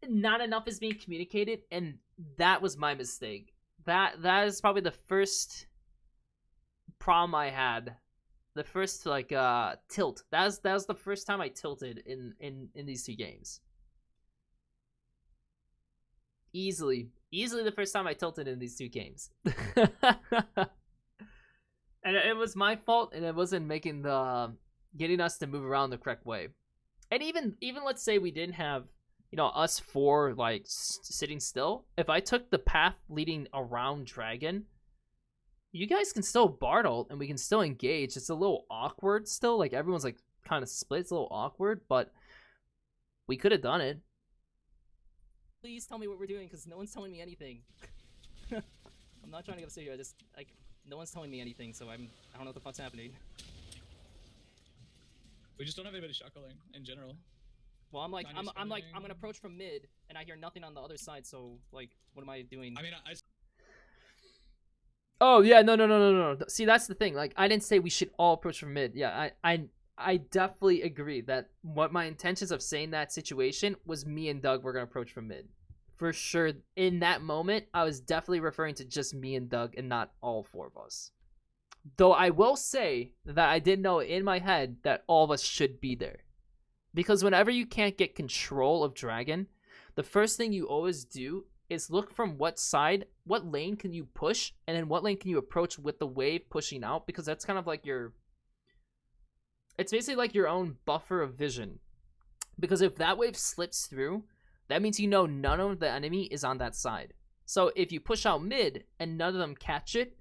not enough is being communicated, and that was my mistake. That is probably the first problem I had. The first like tilt. That was the first time I tilted in these two games. Easily the first time I tilted in these two games. And it was my fault, and it wasn't making getting us to move around the correct way. And even let's say we didn't have, you know, us four like sitting still. If I took the path leading around Dragon, you guys can still Bard ult and we can still engage. It's a little awkward still. Like, everyone's, like, kind of split. It's a little awkward, but we could have done it. Please tell me what we're doing, because no one's telling me anything. I'm not trying to get upset here. I just, like, no one's telling me anything, so I don't know what the fuck's happening. We just don't have anybody shot calling in general. Well, I'm like, Tanya's I'm gonna coming. approach from mid, and I hear nothing on the other side. So, like, what am I doing? I mean, Oh, yeah, no. See, that's the thing. Like, I didn't say we should all approach from mid. Yeah, I definitely agree that what my intentions of saying that situation was me and Doug were going to approach from mid. For sure, in that moment, I was definitely referring to just me and Doug and not all four of us. Though I will say that I did know in my head that all of us should be there. Because whenever you can't get control of Dragon, the first thing you always do is look from what side, what lane can you push, and then what lane can you approach with the wave pushing out, because that's kind of like your... It's basically like your own buffer of vision. Because if that wave slips through, that means you know none of the enemy is on that side. So if you push out mid and none of them catch it,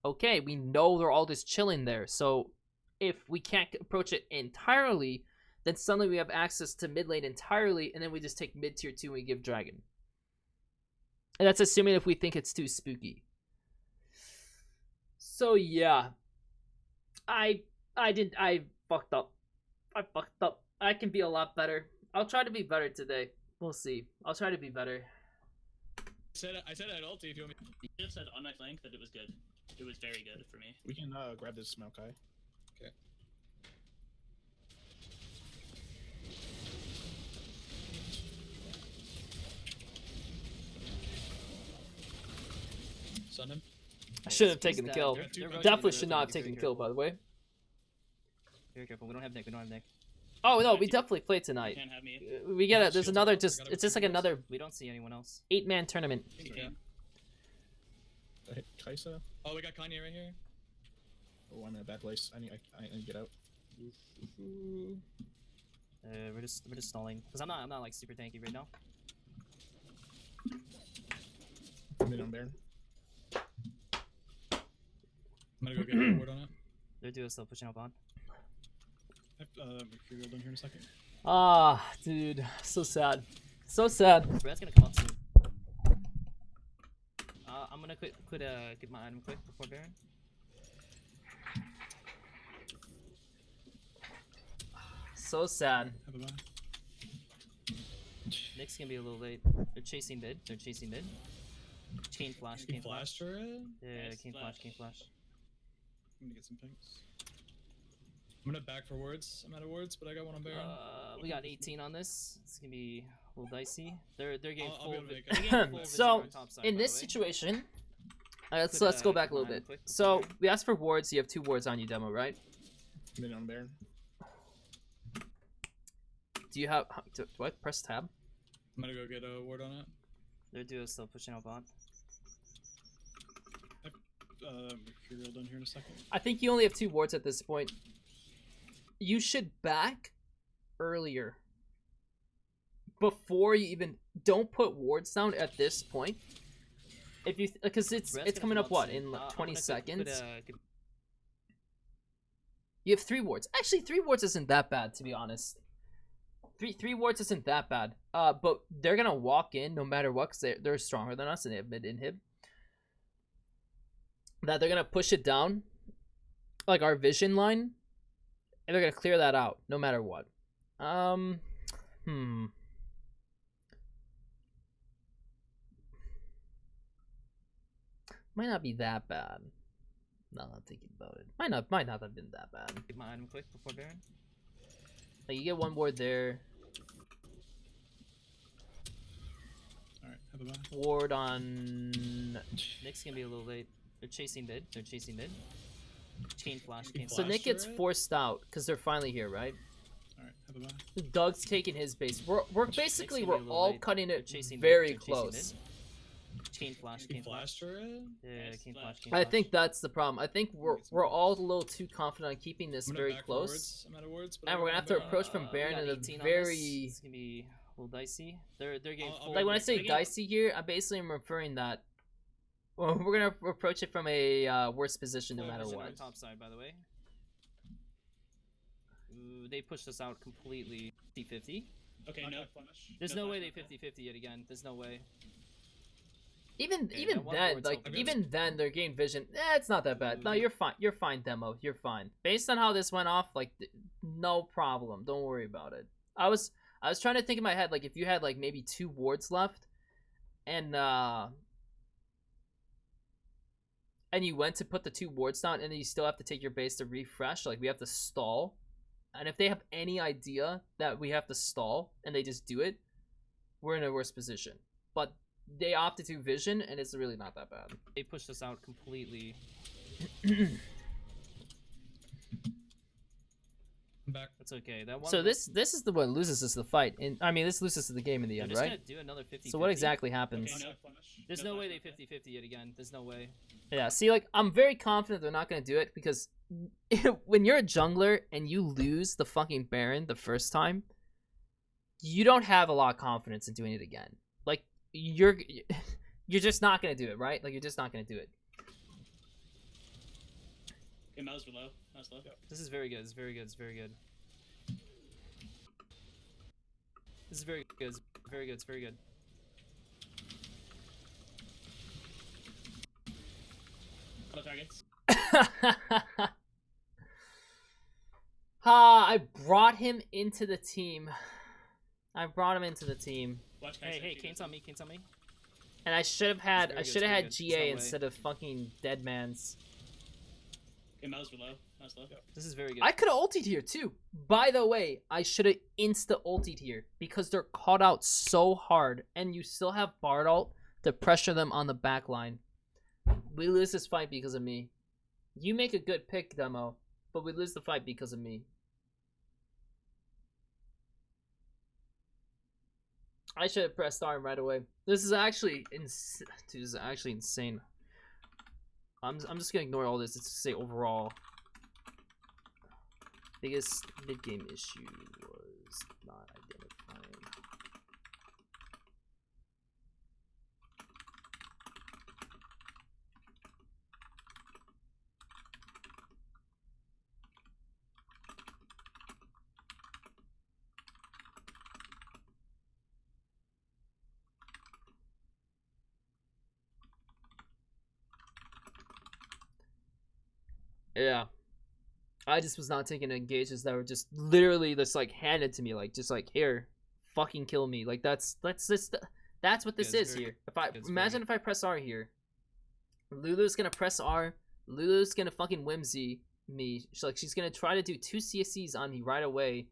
okay, we know they're all just chilling there. So if we can't approach it entirely, then suddenly we have access to mid lane entirely, and then we just take mid tier 2 and we give Dragon. And that's assuming if we think it's too spooky. So yeah. I fucked up. I can be a lot better. I'll try to be better today. We'll see. I'll try to be better. I said I'd ulti if you want me. You just said on my flank that it was good. It was very good for me. We can grab this Maokai. Okay. Stun him. I should have taken the He's kill. dead. They're Definitely Definitely rushing, should they're not have very taken the kill, by the way. Very careful. We don't have Nick. Oh no, we definitely play You tonight. can't have me. We get it. There's Shield another up, just. we gotta It's just like recoup another We don't see anyone else. 8-man tournament. Yeah. I hit Kaisa. Oh, we got Kanye right here. Oh, I'm in a bad place. I need to get out. We're just stalling, because I'm not like super tanky right now. I'm in on Baron. I'm gonna go get a ward on it. Their duo's still pushing up on. Mercurial down here in a second. Ah, dude, so sad. So sad. Brad's gonna come up soon. I'm gonna get my item quick before Baron. So sad. Have a buy. Nick's gonna be a little late. They're chasing mid. Chain flash. He flashed her. Yeah, Nice King flash. flash. I'm gonna get some pinks. I'm gonna back for wards. I'm out of wards, but I got one on Baron. We got 18 on this. It's gonna be a little dicey. They're getting I'll full. be able to make they're it. getting full vision So, on top side, in by this the way. situation, let's Could, go uh, back a little come on, bit. quick. So we asked for wards. You have 2 wards on you, demo, right? I'm in on Baron. Do you have? Do I press tab? I'm gonna go get a ward on it. Their duo's still pushing up on. Mercurial down here in a second. I think you only have 2 wards at this point. You should back earlier. Before you even don't put wards down at this point. If you because Brad's it's gonna coming come up what soon. in like I'm 20 gonna seconds. You have 3 wards. Actually, 3 wards isn't that bad, to be honest. Three wards isn't that bad. But they're gonna walk in no matter what, because they're stronger than us and they have mid inhib. That they're gonna push it down, like our vision line, and they're gonna clear that out no matter what. Might not be that bad. Now that I'm thinking about it, might not have been that bad. Get my item quick before Baron. Like, you get 1 ward there, Alright, have a buy. ward on. Nick's gonna be a little late. They're chasing mid. Chain flash. So Nick gets forced out because they're finally here, right? Alright, have a buy. Doug's taking his base. We're basically gonna be a we're little all late. cutting They're it chasing mid. very They're chasing close. Chain flash. He flashed her. Yeah, Nice King flash. flash. I think that's the problem. I think we're all a little too confident on keeping this I'm gonna very back for close, wards. I'm out of wards, but I and got we're gonna one have to on Baron. approach from We Baron got in a 18 on very this. It's gonna be a little dicey. They're getting I'll full. like when I They're say getting- dicey here, I basically am referring that Well, we're gonna approach it from a worse position no Full matter vision what. on top side, by the way. Ooh, they pushed us out completely. 50-50. Okay, no. flash. There's No no way flash, they no 50-50 it again. There's no way. Even Okay, even that one then, board's like open. even then, their game vision, it's not that bad. No, you're fine. You're fine, demo. You're fine. Based on how this went off, like no problem. Don't worry about it. I was trying to think in my head, like if you had like maybe 2 wards left, and you went to put the 2 wards down, and then you still have to take your base to refresh. Like we have to stall, and if they have any idea that we have to stall and they just do it, we're in a worse position. But they opted to vision, and it's really not that bad. They pushed us out completely. I'm back. That's okay. That one. So this is the one loses us the fight, and I mean this loses us the game in the They're end, just right? gonna do another 50-50. So what exactly happens? Okay, no. Flash. There's No no way flash, they 50-50 it again. There's no way. Yeah, see, like I'm very confident they're not gonna do it because when you're a jungler and you lose the fucking Baron the first time, you don't have a lot of confidence in doing it again. Like you're just not gonna do it, right? Like you're just not gonna do it. Okay, mouse were low. Mouse low. This is very good. It's very good. It's very good. This is very good. It's very good. It's very good. Couple targets. I brought him into the team. Watch Hey, Kai'Sa hey, shoot Kane's us. on me. Kane's on me. And I should have had very good, had very good. GA There's no way. instead of fucking Deadman's. Okay, mouse were low. Mouse low. This is very good. I could have ultied here too. By the way, I should have insta ultied here because they're caught out so hard, and you still have Bard ult to pressure them on the back line. We lose this fight because of me. You make a good pick, Demo, but we lose the fight because of me. I should have pressed arm right away. This is actually insane. I'm just gonna ignore all this. It's to say overall, biggest mid game issue was not identifying. Yeah. I just was not taking engages that were just literally just like handed to me, like just like here, fucking kill me. Like that's what this Yeah, is it's very here. If I it's imagine if I press R here, Lulu's gonna press R, Lulu's gonna fucking whimsy me. She's gonna try to do 2 CSCs on me right away,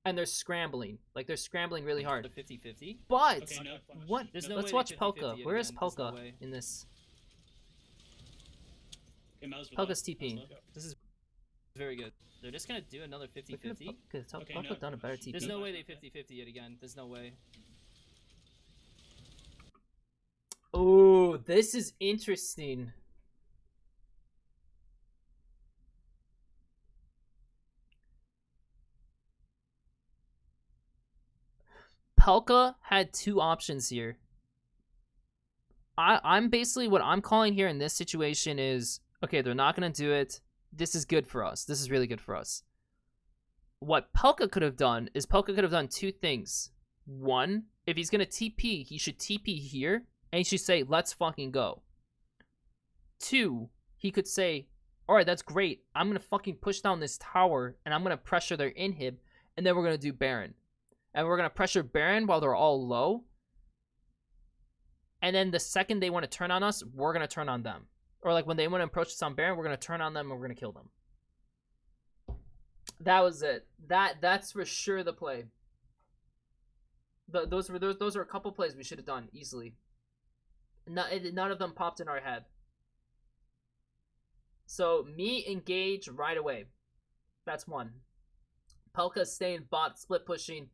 and they're scrambling. Like they're scrambling really hard. The 50-50. But Okay, no. what? There's no Let's way watch they 50-50 Pelka. it Where is again. There's no Pelka way. in this? Okay, mouse were low. Pelka's TPing. Mouse low. This is very good. They're just gonna do another 50-50. Okay, Pelka no. done a better TP. There's no way they 50-50 it again. There's no way. Oh, this is interesting. Pelka had 2 options here. I'm basically what I'm calling here in this situation is, okay, they're not going to do it. This is good for us. This is really good for us. What Pelka could have done is Pelka could have done 2 things. One, if he's going to TP, he should TP here, and he should say, let's fucking go. 2, he could say, alright, that's great. I'm going to fucking push down this tower, and I'm going to pressure their inhib, and then we're going to do Baron. And we're going to pressure Baron while they're all low. And then the second they want to turn on us, we're going to turn on them. Or like when they want to approach us on Baron, we're going to turn on them and we're going to kill them. That was it. That's for sure the play. Those are a couple plays we should have done easily. None of them popped in our head. So me engage right away. That's 1. Pelka staying bot, split pushing.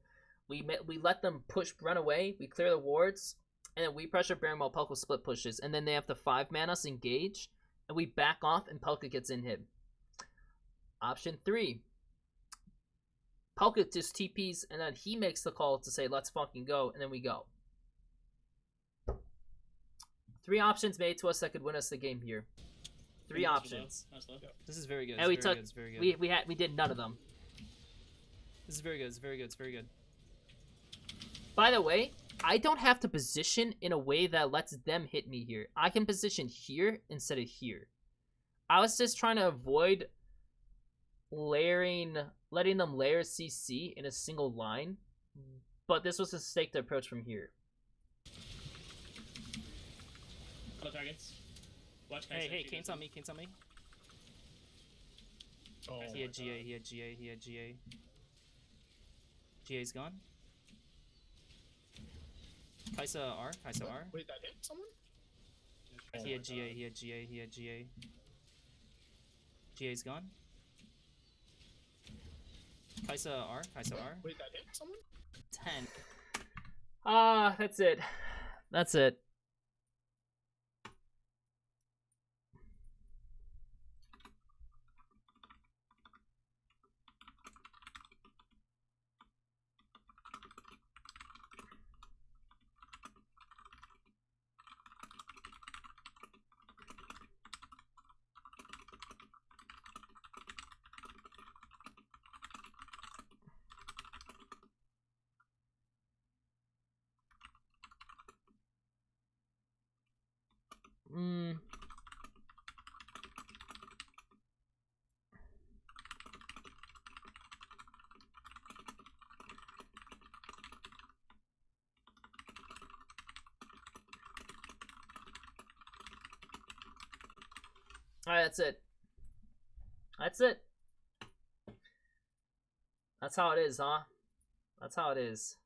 We let them run away. We clear the wards, and then we pressure Baron while Pelka split pushes, and then they have to 5-man us engage, and we back off, and Pelka gets inhib. Option 3. Pelka just TPs, and then he makes the call to say, let's fucking go, and then we go. 3 options made to us that could win us the game here. 3 That was options. low. That was low. This is very good. And It's we very took good. It's very good. we did none of them. This is very good. It's very good. It's very good. By the way, I don't have to position in a way that lets them hit me here. I can position here instead of here. I was just trying to avoid letting them layer CC in a single line, but this was a mistake to approach from here. Couple targets. Watch Hey, Kai'Sa hey, shoot Kane's us. on me. Kane's on me. Oh, He had GA. He had GA. He had GA. GA's gone. Kai'Sa R. Kai'Sa R. wait, that hit someone? He had GA. He had GA. He had GA. GA's gone. Kai'Sa R. Kai'Sa R. Wait, that hit someone? 10. Ah, that's it. That's it. Mm. Alright, that's it. That's it. That's how it is, huh? That's how it is.